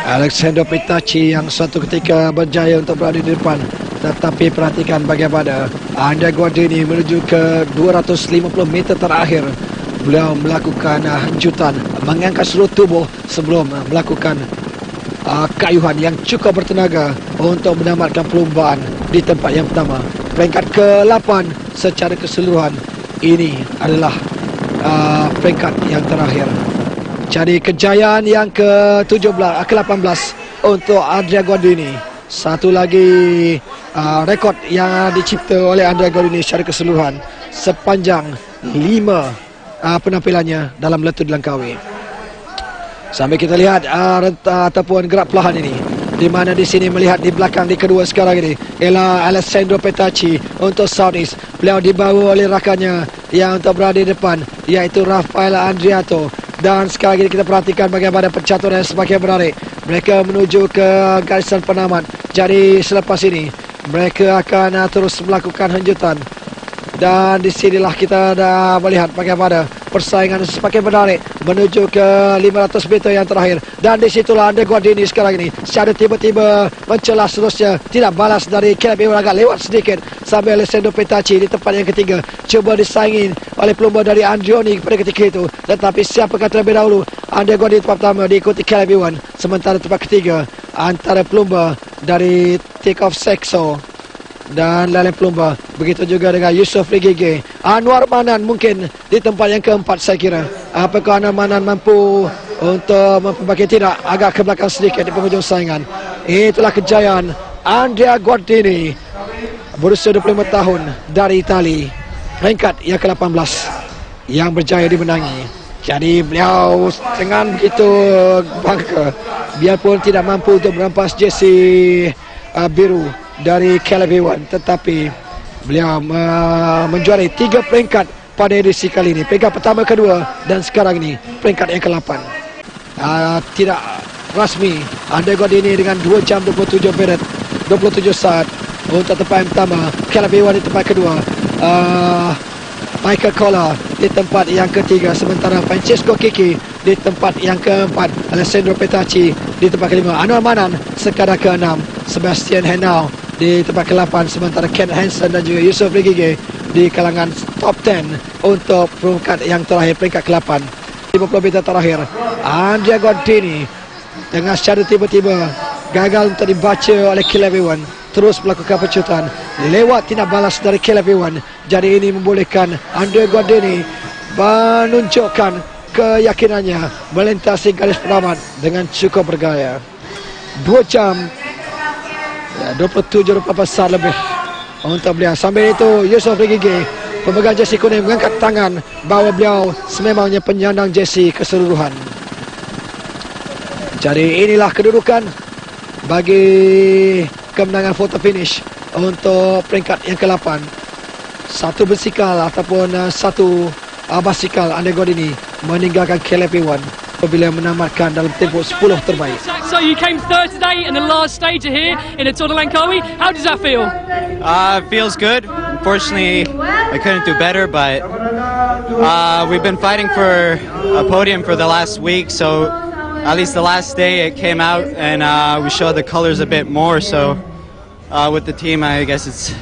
Alessandro Pitachi yang suatu ketika berjaya untuk berada di depan. Tetapi perhatikan bagaimana Andre Gordini menuju ke 250 meter terakhir. Beliau melakukan hanjutan, mengangkat seluruh tubuh sebelum melakukan kayuhan yang cukup bertenaga untuk menamatkan perlombaan di tempat yang pertama. Peringkat ke-8 secara keseluruhan. Ini adalah peringkat yang terakhir. Jadi kejayaan yang ke-18 untuk Andre Gordini. Satu lagi rekod yang dicipta oleh Andre Gordini secara keseluruhan sepanjang 5 penampilannya dalam Letup di Langkawi. Sambil kita lihat rentah ataupun gerak perlahan ini, di mana di sini melihat di belakang di kedua sekarang ini ialah Alessandro Pitachi untuk South East. Beliau dibawa oleh rakannya yang untuk berada di depan, iaitu Rafael Andriato. Dan sekali lagi kita perhatikan bagaimana pencaturan yang semakin menarik. Mereka menuju ke garisan penamat. Jadi selepas ini mereka akan terus melakukan hembusan. Dan di sinilah kita dah melihat bagaimana persaingan semakin menarik menuju ke 500 meter yang terakhir. Dan di situlah Andre Guardini sekarang ini secara tiba-tiba mencelah seterusnya. Tidak balas dari Caleb Ewan, agak lewat sedikit. Sambil Alessandro Petacci di tempat yang ketiga. Cuba disaingi oleh pelumba dari Andrioni pada ketika itu. Tetapi siapakah terlebih dahulu? Andre Guardini tempat pertama diikuti Caleb Ewan. Sementara tempat ketiga antara pelumba dari Take Off Sexo dan Lele Plumba. Begitu juga dengan Yusof Rigege. Anwar Manan mungkin di tempat yang keempat saya kira. Apakah Anwar Manan mampu untuk memperbagi? Tidak, agak ke belakang sedikit di penghujung saingan. Itulah kejayaan Andrea Guardini, berusia 25 tahun dari Itali, peringkat yang ke-18 yang berjaya dimenangi. Jadi beliau dengan begitu bangga, biarpun tidak mampu untuk merampas jersey biru dari Caleb Ewan, tetapi beliau menjuarai 3 peringkat pada edisi kali ini. Peringkat pertama, kedua dan sekarang ini peringkat yang ke-8. Tidak rasmi Andre Guardini dengan 2 jam 27 minit 27 saat untuk tempat yang pertama. Caleb Ewan di tempat kedua. Michael Kola di tempat yang ketiga, sementara Francesco Kiki di tempat yang keempat. Alessandro Petacci di tempat kelima. Anwar Manan sekadar ke-6. Sebastian Henao di tempat ke-8, sementara Ken Hansen dan juga Yusof Rigege di kalangan top 10 untuk peringkat yang terakhir, peringkat ke-8. 50 meter terakhir, Andrea Guardini dengan secara tiba-tiba gagal untuk dibaca oleh Caleb Ewan, terus melakukan pecutan lewat tindak balas dari Caleb Ewan. Jadi ini membolehkan Andrea Guardini menunjukkan keyakinannya melintasi garis penamat dengan cukup bergaya. 2 jam 27-24 saat lebih untuk beliau. Sambil itu Yusof Rigege, pemegang jersey kuning, mengangkat tangan bahawa beliau sememangnya penyandang jersey keseluruhan. Jadi inilah kedudukan bagi kemenangan photo finish untuk peringkat yang ke-8. 1 basikal ataupun 1 basikal Andre Guardini meninggalkan Caleb Ewan apabila menamatkan dalam tempoh 10 terbaik. So you came third today in the last stage here in the Tour de Langkawi. How does that feel? It feels good. Unfortunately, I couldn't do better, but we've been fighting for a podium for the last week, so at least the last day it came out and we showed the colors a bit more, so with the team I guess it's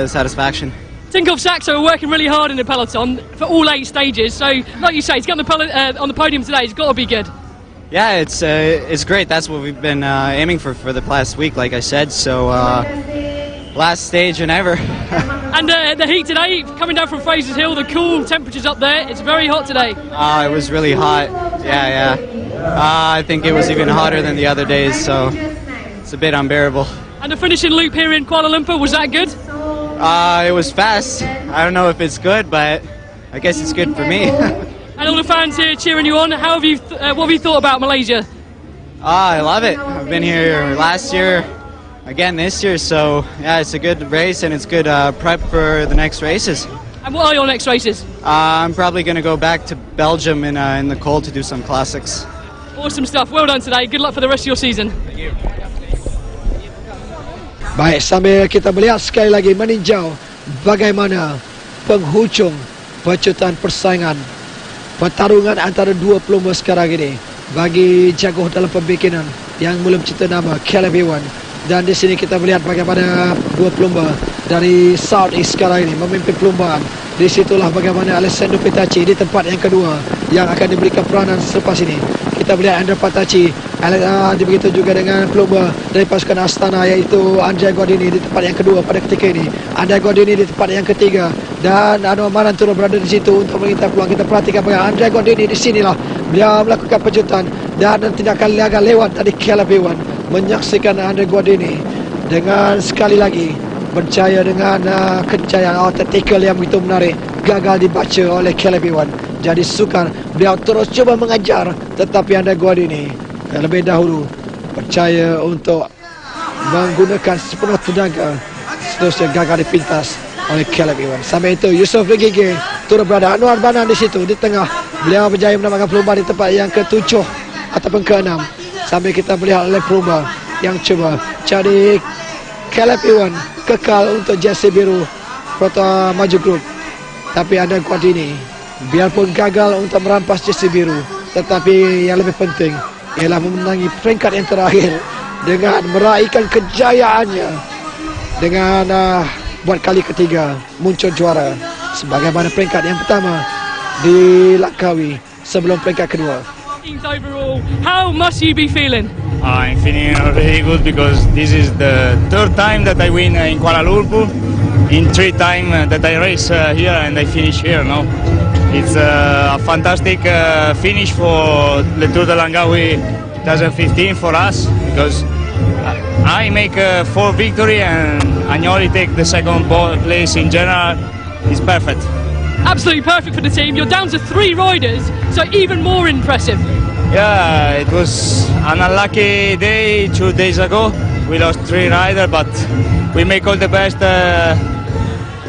satisfaction. Tinkoff Saxo are working really hard in the peloton for all 8 stages, so like you say, to get on the podium today, it's got to be good. Yeah, it's great. That's what we've been aiming for the past week, like I said. So last stage and ever. And the heat today, coming down from Fraser's Hill, the cool temperatures up there, it's very hot today. It was really hot. Yeah. I think it was even hotter than the other days, so it's a bit unbearable. And the finishing loop here in Kuala Lumpur, was that good? It was fast. I don't know if it's good, but I guess it's good for me. And all the fans here cheering you on. How have you? What have you thought about Malaysia? I love it. I've been here last year, again this year, so yeah, it's a good race and it's good prep for the next races. And what are your next races? I'm probably going to go back to Belgium in the cold to do some classics. Awesome stuff. Well done today. Good luck for the rest of your season. Thank you. Baik, sambil kita melihat sekali lagi meninjau bagaimana penghujung pecutan persaingan pertarungan antara 2 pelumba sekarang ini bagi jago dalam pembikinan yang mula mencipta nama Caleb Ewan. Dan di sini kita melihat bagaimana 2 pelumba dari South East sekarang ini memimpin perlumbaan. Di situlah bagaimana Alessandro Petacci di tempat yang kedua yang akan diberikan peranan selepas ini. Kita melihat Andrea Petacci, begitu juga dengan pelumba dari pasukan Astana iaitu Andrea Guardini di tempat yang kedua pada ketika ini. Andrea Guardini di tempat yang ketiga dan Anwar Manan turut berada di situ untuk mengintai peluang. Kita perhatikan bagaimana Andrea Guardini di sinilah beliau melakukan pecutan dan tindakan agak lewat dari Caleb Ewan. Menyaksikan Andrea Guardini dengan sekali lagi berjaya dengan kejayaan tactical yang begitu menarik, gagal dibaca oleh Caleb Ewan. Jadi sukar beliau terus cuba mengajar, tetapi Andrea Guardini terlebih dahulu percaya untuk menggunakan sepenuh tenaga, seterusnya gagal dipintas oleh Caleb Ewan. Sampai itu Yusof Rigege turut berada, Anwar Manan di situ di tengah beliau berjaya menambahkan pelumba di tempat yang ke-7 ataupun ke-6. Sambil kita melihat oleh pelumba yang cuba. Jadi Caleb Ewan kekal untuk jersey biru Proto Maju Group. Tapi Andre Guardini biarpun gagal untuk merampas jersey biru, tetapi yang lebih penting ialah memenangi peringkat yang terakhir dengan meraihkan kejayaannya dengan buat kali ketiga muncul juara sebagaimana peringkat yang pertama dilangkaui sebelum peringkat kedua. Overall, how must you be feeling? I'm feeling really good because this is the third time that I win in Kuala Lumpur. In 3 times that I race here and I finish here. No, it's a fantastic finish for the Tour de Langkawi 2015 for us because I make 4 victory and Agnoli take the second place in general. It's perfect. Absolutely perfect for the team. You're down to 3 riders, so even more impressive. Yeah, it was an unlucky day 2 days ago. We lost 3 riders, but we make all the best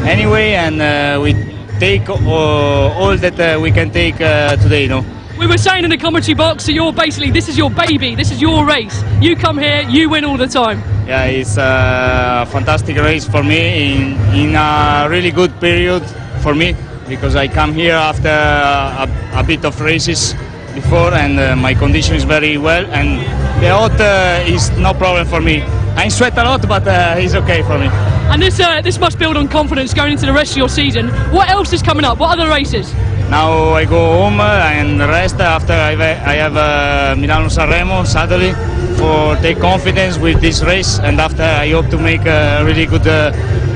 anyway, and we take all that we can take today. No. We were saying in the commentary box that this is your baby, this is your race. You come here, you win all the time. Yeah, it's a fantastic race for me in a really good period for me because I come here after a bit of races before and my condition is very well and the hot is no problem for me. I sweat a lot, but it's okay for me. And this must build on confidence going into the rest of your season. What else is coming up? What other races? Now I go home and rest after I have Milano Sanremo Saturday for take confidence with this race, and after I hope to make really good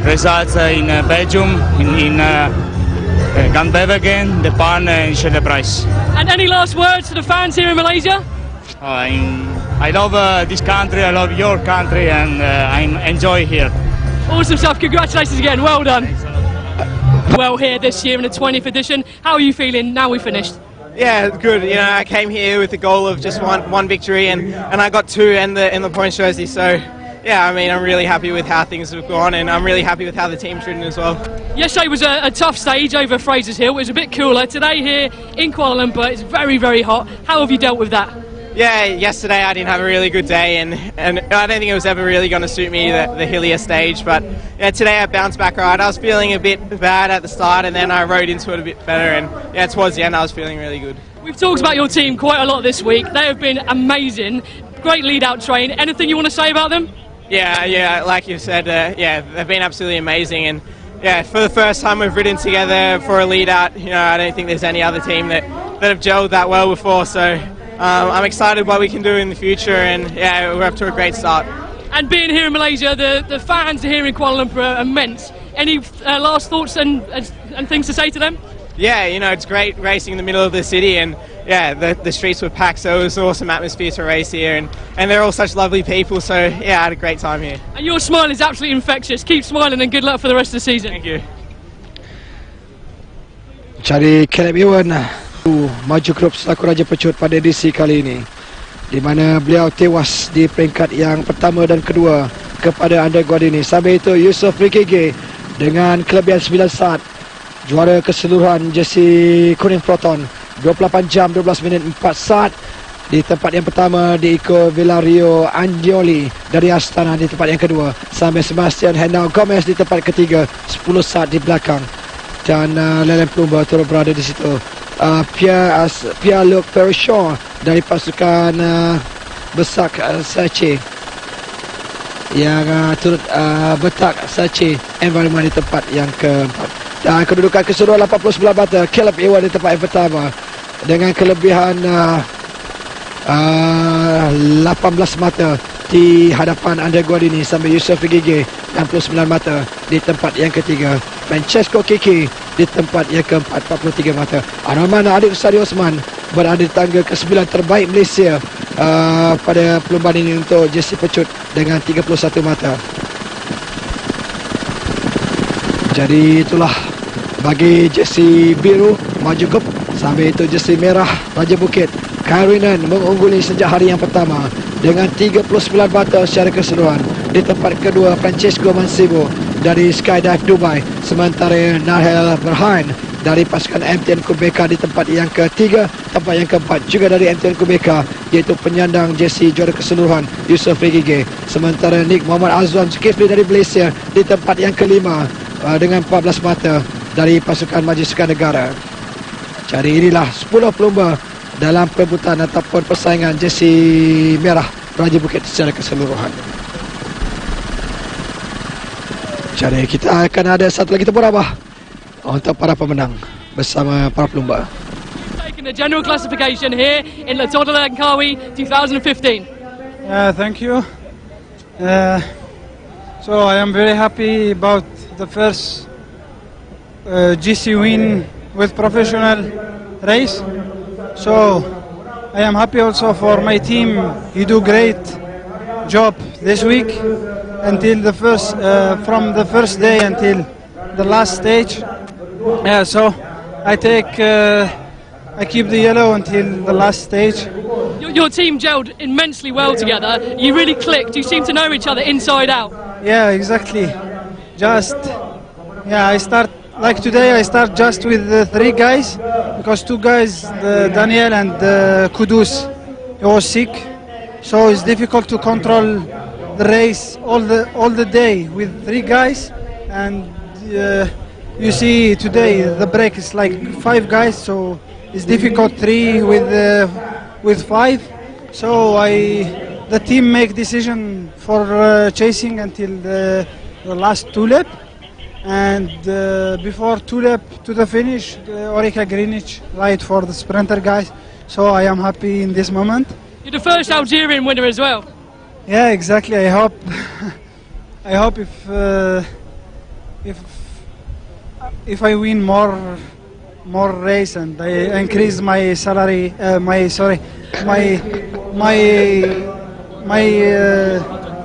results in Belgium, in Gandbeveren, The Pan and Schiller Price. And any last words to the fans here in Malaysia? I love this country, I love your country, and I enjoy here. Awesome stuff, congratulations again, well done. Well here this year in the 20th edition, how are you feeling now we finished? Yeah, good. You know, I came here with the goal of just one victory, and I got 2 in the points jersey. So, yeah, I mean, I'm really happy with how things have gone, and I'm really happy with how the team's ridden as well. Yesterday was a tough stage over Fraser's Hill. It was a bit cooler. Today here in Kuala Lumpur, it's very, very hot. How have you dealt with that? Yeah, yesterday I didn't have a really good day, and I don't think it was ever really going to suit me, the hillier stage. But yeah, today I bounced back right. I was feeling a bit bad at the start, and then I rode into it a bit better. And yeah, towards the end I was feeling really good. We've talked about your team quite a lot this week. They have been amazing. Great lead-out train. Anything you want to say about them? Yeah, like you said, yeah, they've been absolutely amazing. And yeah, for the first time we've ridden together for a lead-out. You know, I don't think there's any other team that have gelled that well before. So. I'm excited what we can do in the future, and yeah, we're up to a great start. And being here in Malaysia, the fans here in Kuala Lumpur are immense. Any last thoughts and things to say to them? Yeah, you know, it's great racing in the middle of the city, and yeah, the streets were packed, so it was an awesome atmosphere to race here, and they're all such lovely people, so yeah, I had a great time here. And your smile is absolutely infectious. Keep smiling and good luck for the rest of the season. Thank you. Cari Caleb Ewan Maju Group selaku Raja Pecut pada edisi kali ini, di mana beliau tewas di peringkat yang pertama dan kedua kepada Andre Guardini. Sambil itu Yusof Rikege dengan kelebihan 9 saat, juara keseluruhan jersey kuning Proton, 28 jam 12 minit 4 saat di tempat yang pertama, diikut Villario Agnoli dari Astana di tempat yang kedua, sambil Sebastian Henao Gomez di tempat ketiga 10 saat di belakang, dan Lelen Plumba turut berada di situ. Pierre-Luc Perrichon dari pasukan Besak Sache yang turut Betak Sache Environment di tempat yang keempat. Dan kedudukan keseluruhan 89 mata, Caleb Ewan di tempat yang pertama dengan kelebihan 18 mata di hadapan Andre Guardini, sambil Yusof Rikege 69 mata di tempat yang ketiga. Francesco Kiki di tempat yang keempat 43 mata. Arman Adik Ustari Osman berada di tangga ke-9 terbaik Malaysia pada perlombaan ini untuk jersey pecut dengan 31 mata. Jadi itulah bagi jersey biru Maju Group. Sambil itu jersey merah Raja Bukit, Kairinan mengungguli sejak hari yang pertama dengan 39 mata secara keseluruhan. Di tempat kedua Francesco Mancebo dari Skydive Dubai, sementara Nahel Berhain dari pasukan MTN Kubeka di tempat yang ketiga. Tempat yang keempat juga dari MTN Kubeka, iaitu penyandang jersey juara keseluruhan Yusof Regige. Sementara Nick Muhammad Azwan Zulkifli dari Malaysia di tempat yang kelima dengan 14 mata dari pasukan Majlis Sukan Negara. Jadi inilah 10 pelumba dalam perebutan ataupun persaingan jersey merah Raja Bukit secara keseluruhan. Jadi kita akan ada satu lagi tempur abah untuk para pemenang bersama para pelumba. Taking the general classification here in Latoda Langkawi 2015. Thank you. So I am very happy about the first GC win with professional race. So I am happy also for my team. You do great job this week until the first from the first day until the last stage. So I keep the yellow until the last stage. Your team gelled immensely well together. You really clicked. You seem to know each other inside out. Yeah, exactly. I start like today. I start just with the 3 guys because 2 guys, Daniel and Kudus, he was sick, so it's difficult to control the race all the day with 3 guys. And you see today the break is like 5 guys, so it's difficult 3 with 5. So the team make decision for chasing until the last 2 lap, and before 2 lap to the finish, Orica Greenwich ride for the sprinter guys. So I am happy in this moment. You're the first Algerian winner as well. Yeah, exactly. I hope I hope if I win more race and I increase my salary, my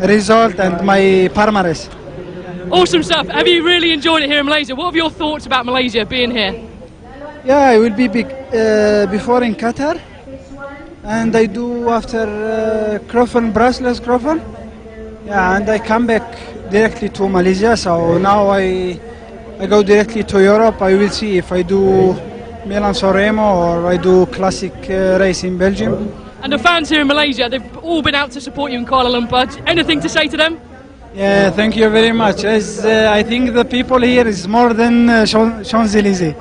result and my palmarès. Awesome stuff. Have you really enjoyed it here in Malaysia? What are your thoughts about Malaysia being here? Yeah, I will be before in Qatar, and I do after Brussels. Yeah, and I come back directly to Malaysia. So now I go directly to Europe. I will see if I do Milan-San Remo or I do classic race in Belgium. And the fans here in Malaysia, they've all been out to support you in Kuala Lumpur. Anything to say to them? Yeah, thank you very much. As I think the people here is more than Champs-Élysées.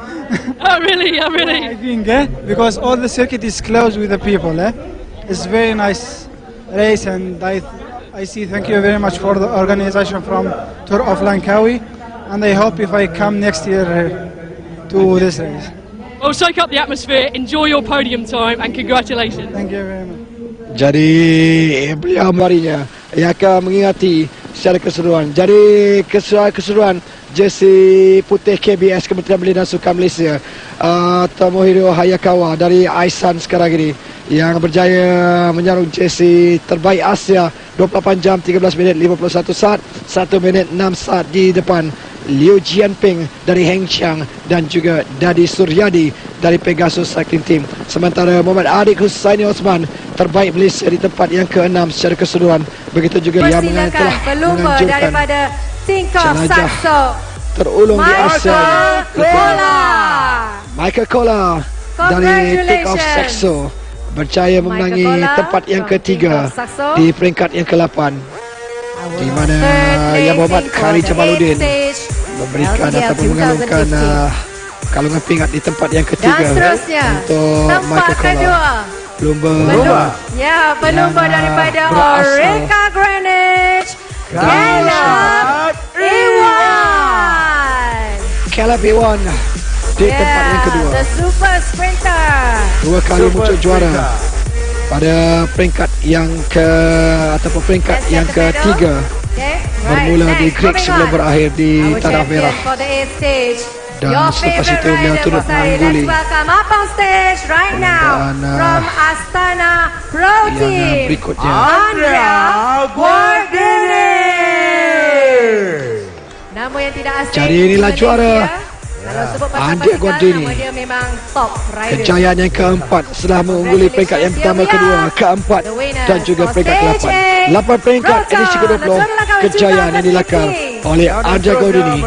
Oh really? Oh really? I think, because all the circuit is closed with the people. It's very nice race, and I see. Thank you very much for the organization from Tour of Langkawi, and I hope if I come next year to this race. Well, soak up the atmosphere, enjoy your podium time, and congratulations. Thank you very much. Jadi beliau marinya yang akan mengingati secara keseluruhan. Jadi keseluruhan jersey putih KBS Kementerian Belia dan Sukan Malaysia, Tomohiro Hayakawa dari Aisan sekarang ini yang berjaya menyarung jersey terbaik Asia 28 jam 13 minit 51 saat, 1 minit 6 saat di depan Liu Jianping dari Hengqiang dan juga Dadi Suryadi dari Pegasus Cycling Team. Sementara Muhammad Adik Husaini Osman terbaik Malaysia di tempat yang ke-6 secara keseluruhan. Begitu juga yang telah pelumba daripada Tinkoff jelajah Saxo terulung di Asia, Michael Kola dari Tinkoff Saxo berjaya memenangi tempat yang ketiga di peringkat yang ke-8, di mana Yang Berhormat Khari Jamaluddin memberikan ataupun mengalungkan kalungan pingat di tempat yang ketiga untuk Michael Kola. Pelumba daripada Orica Greenwich, Caleb Iwan di tempat yang kedua. The super sprinter. 2 kali muncul juara pada peringkat yang peringkat yang ketiga. Bermula di Greek sebelum berakhir di Tanah Merah. Dan selepas itu beliau turut mengungguli dan yang berikutnya Andrea Nama yang tidak asing. Jadi inilah juara Andrea Gordini. Dia memang top rider. Kejayaan yang keempat setelah mengungguli peringkat yang pertama, kedua, keempat dan juga peringkat ke-8. 8 peringkat edisi ke-20. Kejayaan yang dilakar oleh Andrea Gordini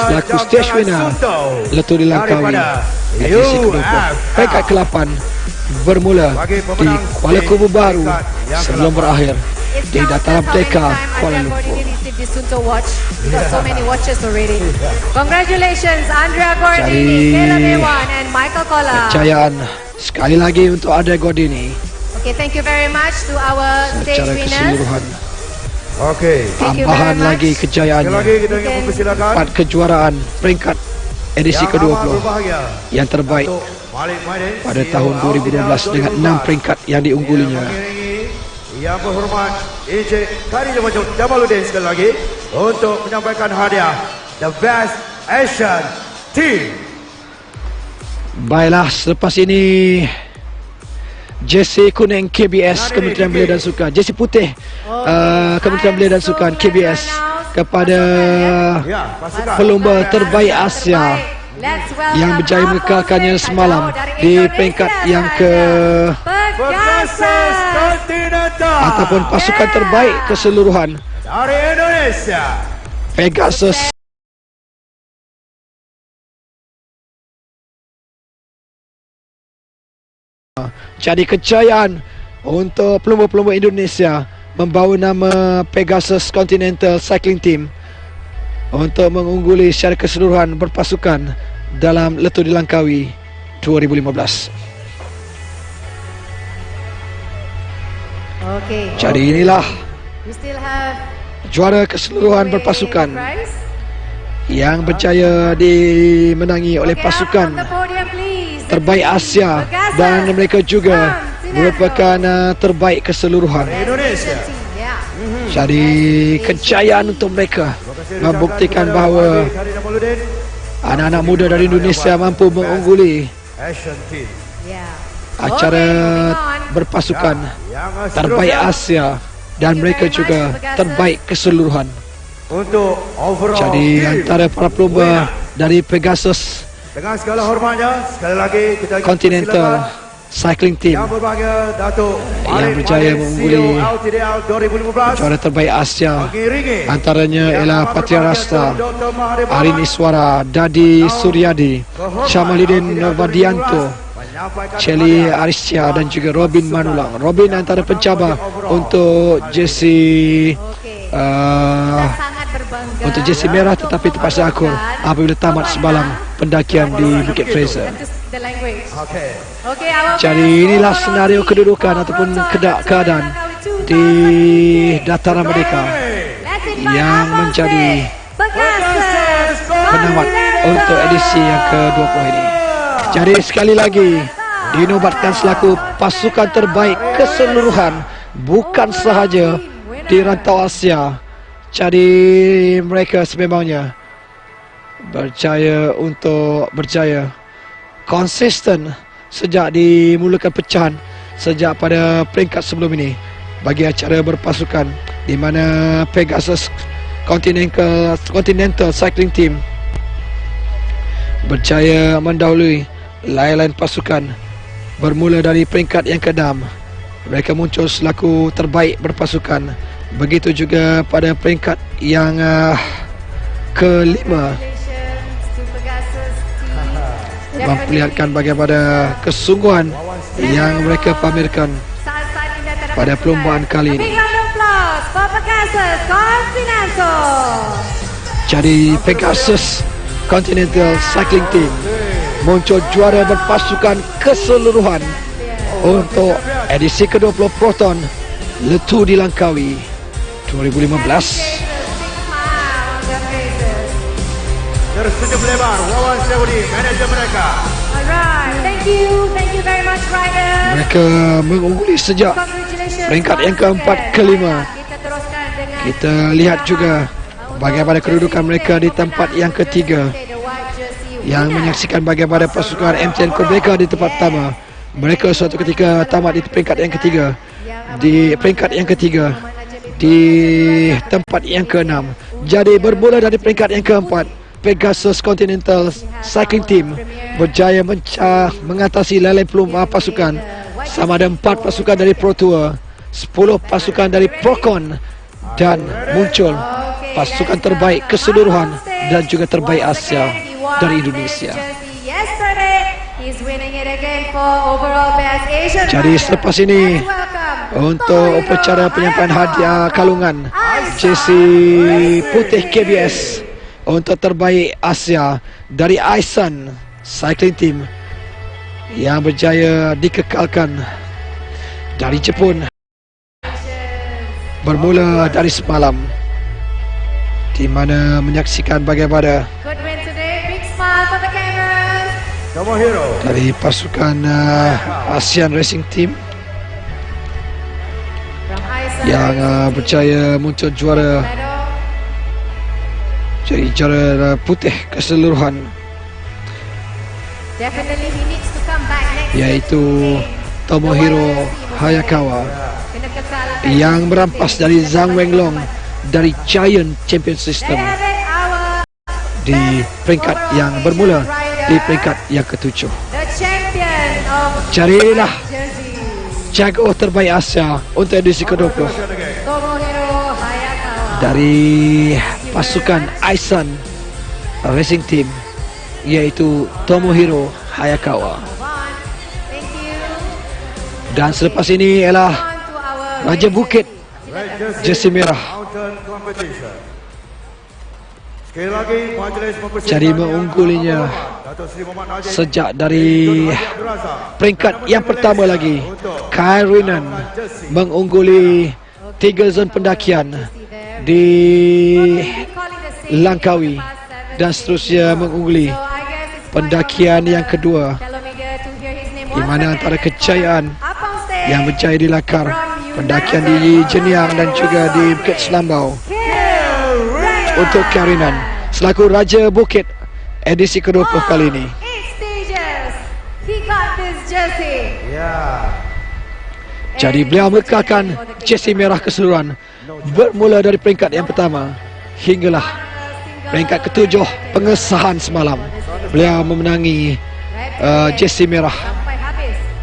selaku stage winner Letuh di Langkawi edisi ke-20. Peringkat ke-8 bermula di Kuala Kubu Baru sebelum berakhir It's di not Dataran the Merdeka how many time Kuala Andrea Lumpur. Gordini received this Sunto watch. We got so many watches already. Congratulations Andrea Gordini, Cari Kayla Dewan and Michael Kola. Kejayaan sekali lagi untuk Andrea Gordini Okay, thank you very much to our stage secara winners. keseluruhan. Okey. Thank you Tambahan very much. lagi Sekali kejayaannya. lagi kita ingin mempersilakan 4 kejuaraan peringkat edisi yang amat ke-20 berbahagia yang terbaik Datuk Malik Maidin, pada CEO tahun 2012 dengan 6 peringkat yang diunggulinya. Yang berhormat Encik Kari Jamaluddin sekali lagi untuk menyampaikan hadiah The Best Asian Team. Baiklah, selepas ini jersey kuning KBS Kementerian Belia dan Sukan, jersey putih Kementerian Belia dan Sukan KBS kepada Ya, pasukan pelumba terbaik Asia yang berjaya mengekalkannya semalam di peringkat yang ke Pegasus Continental ataupun pasukan terbaik keseluruhan dari Indonesia. Pegasus. Jadi kejayaan untuk pelumba-pelumba Indonesia membawa nama Pegasus Continental Cycling Team untuk mengungguli secara keseluruhan berpasukan dalam Letuh di Langkawi 2015. Okay. Jadi inilah We still have juara keseluruhan giveaway berpasukan prize. yang berjaya dimenangi oleh Okay, up pasukan from the podium, please. terbaik Asia dan mereka juga merupakan terbaik keseluruhan. Indonesia. Yeah. Jadi kejayaan untuk mereka membuktikan bahawa Kari Jamaluddin anak-anak muda dari Indonesia mampu mengungguli Asian Team. Yeah. acara Okay, moving on. berpasukan Yang terbaik seterusnya Asia dan mereka juga terbaik keseluruhan. untuk overall Jadi team. antara para pelumba dari Pegasus Dengan segala hormatnya, sekali lagi kita ingin Continental persilakan Cycling Team yang berbahagia Datuk yang Malik berjaya Maidin, mengungguli CEO LTDL 2015 juara terbaik Asia. mengiringi Antaranya Yang ialah amat Patria berbahagia Rasta, Dr. Mahathir Mohamad, Arin Iswara, Dadi Suryadi, Syamaluddin Nurvadianto, menyampaikan Celi hadiah Arisya dan juga Robin Manulang. Robin antara pencabar untuk jersey Sangat berbangga untuk jersey merah tetapi terpaksa akur apabila tamat semalam pendakian di Bukit Fraser. That is the language. Okey. Okay, our Jadi best inilah overall senario team kedudukan for ataupun Proton keadaan Langkawi di 2020. Dataran Merdeka Let's invite yang up on menjadi stage Pegasus penamat untuk edisi yang ke-20 ini. Jadi sekali lagi dinobatkan selaku pasukan terbaik keseluruhan bukan sahaja di rantau Asia. Jadi mereka sememangnya berjaya konsisten sejak dimulakan pecahan sejak pada peringkat sebelum ini bagi acara berpasukan di mana Pegasus Continental Cycling Team berjaya mendahului lain-lain pasukan bermula dari peringkat yang ke-6. Mereka muncul selaku terbaik berpasukan. Begitu juga pada peringkat yang ke-5 Congratulations to Pegasus team. memperlihatkan bagaimana kesungguhan yang mereka pamerkan Saat-saat indah terhadap pada pasukan. perlombaan kali A ini. big round of applause for Pegasus Continental. Jadi Pegasus Continental Cycling Team muncul juara berpasukan keseluruhan untuk edisi ke-20 Proton Letuh di Langkawi 2015. tersenyum lebar Wawan Sewudi, manajer mereka. Alright, thank you very much riders. Mereka mengungguli sejak Congratulations peringkat yang once keempat, again. kelima. Kita teruskan dengan Kita lihat juga bagaimana kedudukan mereka di tempat yang ketiga, yang menyaksikan bagaimana pasukan MTN Kobeka di tempat pertama. Mereka suatu ketika tamat di peringkat yang ketiga, di peringkat yang ketiga, di tempat yang ke-6. Jadi bermula dari peringkat yang keempat, Pegasus Continental Cycling Team berjaya mengatasi lalai pelumba pasukan. Sama ada 4 pasukan dari Pro Tour, 10 pasukan dari Procon dan muncul pasukan terbaik keseluruhan dan juga terbaik Asia dari Indonesia. Jadi selepas ini untuk upacara penyampaian hadiah kalungan jersey putih KBS untuk terbaik Asia dari Aisan Cycling Team yang berjaya dikekalkan dari Jepun bermula dari semalam, di mana menyaksikan bagaimana dari pasukan ASEAN Racing Team yang berjaya muncul juara, jadi juara putih keseluruhan, yaitu Tomohiro Hayakawa yang merampas dari Zhang Wenlong dari Giant Champion System di peringkat yang bermula di peringkat yang ke-7. Carilah jago terbaik Asia untuk edisi ke-20 dari pasukan Aisan Racing Team, yaitu Tomohiro Hayakawa. Dan selepas ini ialah Raja Bukit jersey merah. Jadi mengunggulinya sejak dari peringkat yang pertama lagi. Kairinan mengungguli 3 zon pendakian di Langkawi dan seterusnya mengungguli pendakian yang kedua, di mana antara kejayaan yang berjaya dilakar pendakian di Jeniang dan juga di Bukit Selambau untuk Kairinan selaku Raja Bukit edisi ke-20 kali ini. Jadi beliau mengekalkan jersey merah keseluruhan bermula dari peringkat yang pertama hinggalah peringkat ke-7 pengesahan semalam. Beliau memenangi jersey merah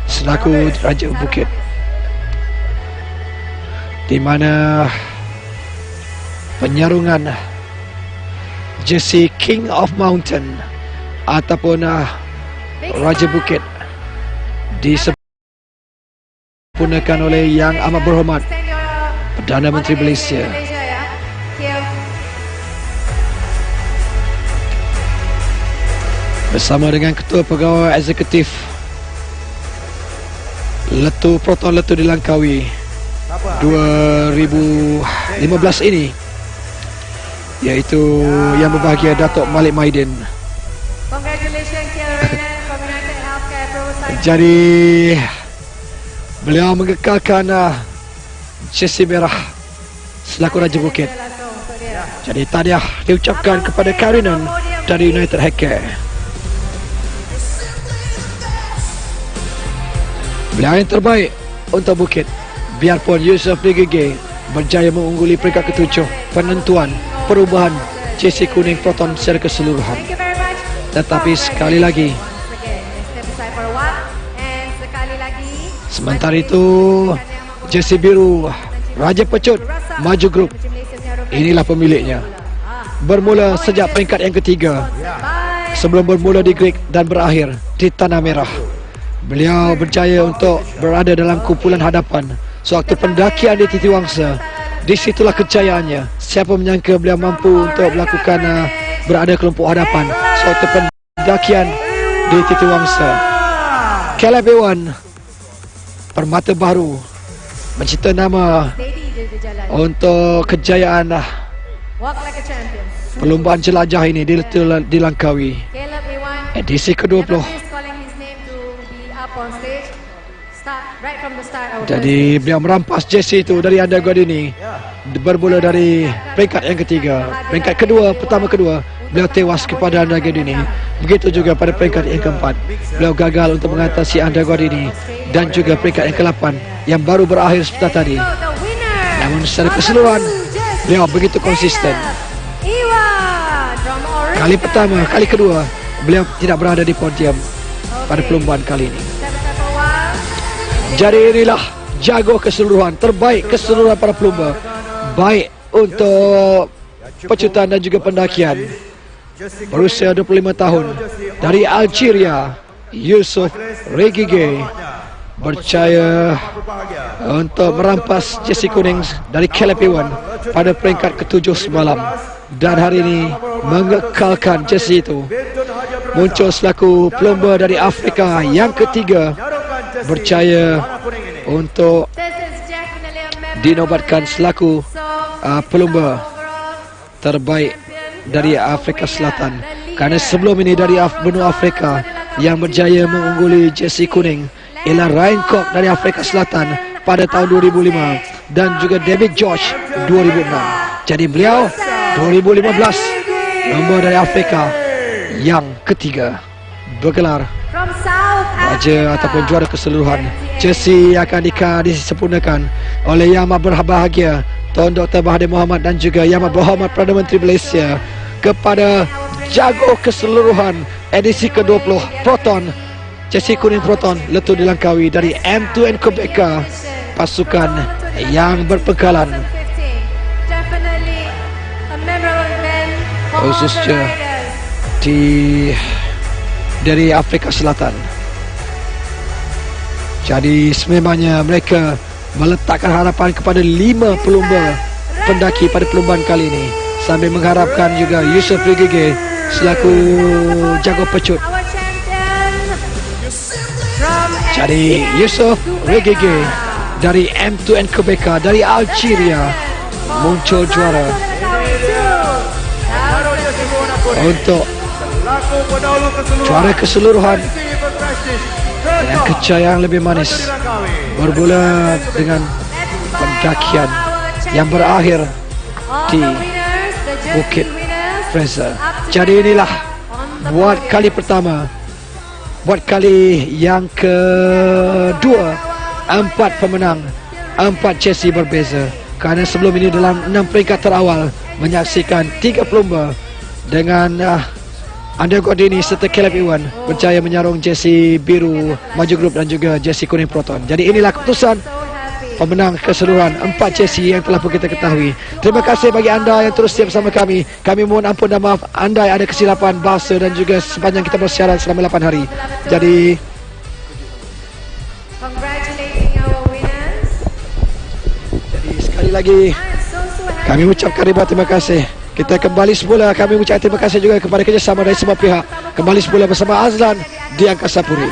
selaku Raja Bukit, di mana penyarungan jersey King of Mountain ataupun Raja Bukit disempurnakan oleh Yang Amat Berhormat Perdana Menteri Malaysia. Bersama dengan Ketua Pegawai Eksekutif Letu Proton Letu di Langkawi 2015 ini, yaitu yang berbahagia Datuk Malik Maidin. Jadi beliau mengekalkan jersey merah selaku Raja Bukit. Jadi tahniah diucapkan kepada Kairinan dari United Hacker. Beliau yang terbaik untuk Bukit, biarpun Yusof Digege berjaya mengungguli peringkat ke-7 penentuan perubahan jersey kuning Proton secara keseluruhan. Tetapi sekali lagi, sementara itu jersey biru Raja Pecut Maju Group, inilah pemiliknya. Bermula sejak peringkat yang ketiga sebelum bermula di Greek dan berakhir di Tanah Merah. Beliau berjaya untuk berada dalam kumpulan hadapan sewaktu pendakian di Titiwangsa. Di situlah kejayaannya. Siapa menyangka beliau mampu untuk melakukan berada kelompok hadapan sewaktu pendakian di Titiwangsa. Caleb Ewan, permata baru, mencipta nama untuk kejayaan perlombaan jelajah ini di Langkawi edisi ke-20. Jadi beliau merampas jersey itu dari Anda Guardini bermula dari peringkat yang ketiga. Peringkat kedua, pertama kedua, beliau tewas kepada Anda Guardini. Begitu juga pada peringkat yang keempat, beliau gagal untuk mengatasi Anda Guardini. Dan juga peringkat yang ke-8 yang baru berakhir sebentar tadi. Namun secara keseluruhan beliau begitu konsisten. Kali pertama, kali kedua beliau tidak berada di podium pada perlombaan kali ini. Jadi inilah jago keseluruhan, terbaik keseluruhan para pelumba, baik untuk pecutan dan juga pendakian. Berusia 25 tahun dari Algeria, Yusuf Regige berjaya untuk merampas jersey kuning dari Caleb Ewan pada peringkat ke-7 semalam, dan hari ini mengekalkan jersey itu. Muncul selaku pelumba dari Afrika yang ketiga berjaya untuk dinobatkan selaku pelumba terbaik dari Afrika Selatan, kerana sebelum ini dari benua Afrika yang berjaya mengungguli jersey kuning ialah Ryan Cook dari Afrika Selatan pada tahun 2005 dan juga David George 2006. Jadi beliau 2015 nombor dari Afrika yang ketiga bergelar raja ataupun juara keseluruhan. Jersey akan disempurnakan oleh Yang Amat Berbahagia Tuan Dr. Mahathir Mohamad dan juga Yang Amat Berhormat Perdana Menteri Malaysia kepada jago keseluruhan edisi ke-20 Proton. Jersey kuning Proton letup dilangkaui dari M2N Quebeca, pasukan yang berpengkalan khususnya dari Afrika Selatan. Jadi sememangnya mereka meletakkan harapan kepada 5 pelumba pendaki pada perlumbaan kali ini, sambil mengharapkan juga Yusuf Regige selaku jago pecut. Jadi Yusuf Regige dari M2N Quebeca dari Algeria muncul juara untuk juara keseluruhan dengan kejayaan lebih manis, bermula dengan pendakian yang berakhir di Bukit Fraser. Jadi inilah buat kali pertama, buat kali yang kedua, 4 pemenang, 4 jersey berbeza. Kerana sebelum ini dalam 6 peringkat terawal menyaksikan 3 pelumba dengan Andrea Gordini serta Caleb Ewan berjaya menyarung jersey biru Maju Group dan juga jersey kuning Proton. Jadi inilah keputusan pemenang keseluruhan 4 jersey yang telah pun kita ketahui. Terima kasih bagi anda yang terus setia bersama kami. Kami mohon ampun dan maaf anda yang ada kesilapan bahasa dan juga sepanjang kita bersiaran selama 8 hari. Jadi sekali lagi kami ucapkan ribuan terima kasih. Kita kembali semula, kami ucapkan terima kasih juga kepada kerjasama dari semua pihak. Kembali semula bersama Azlan di Angkasa Puri.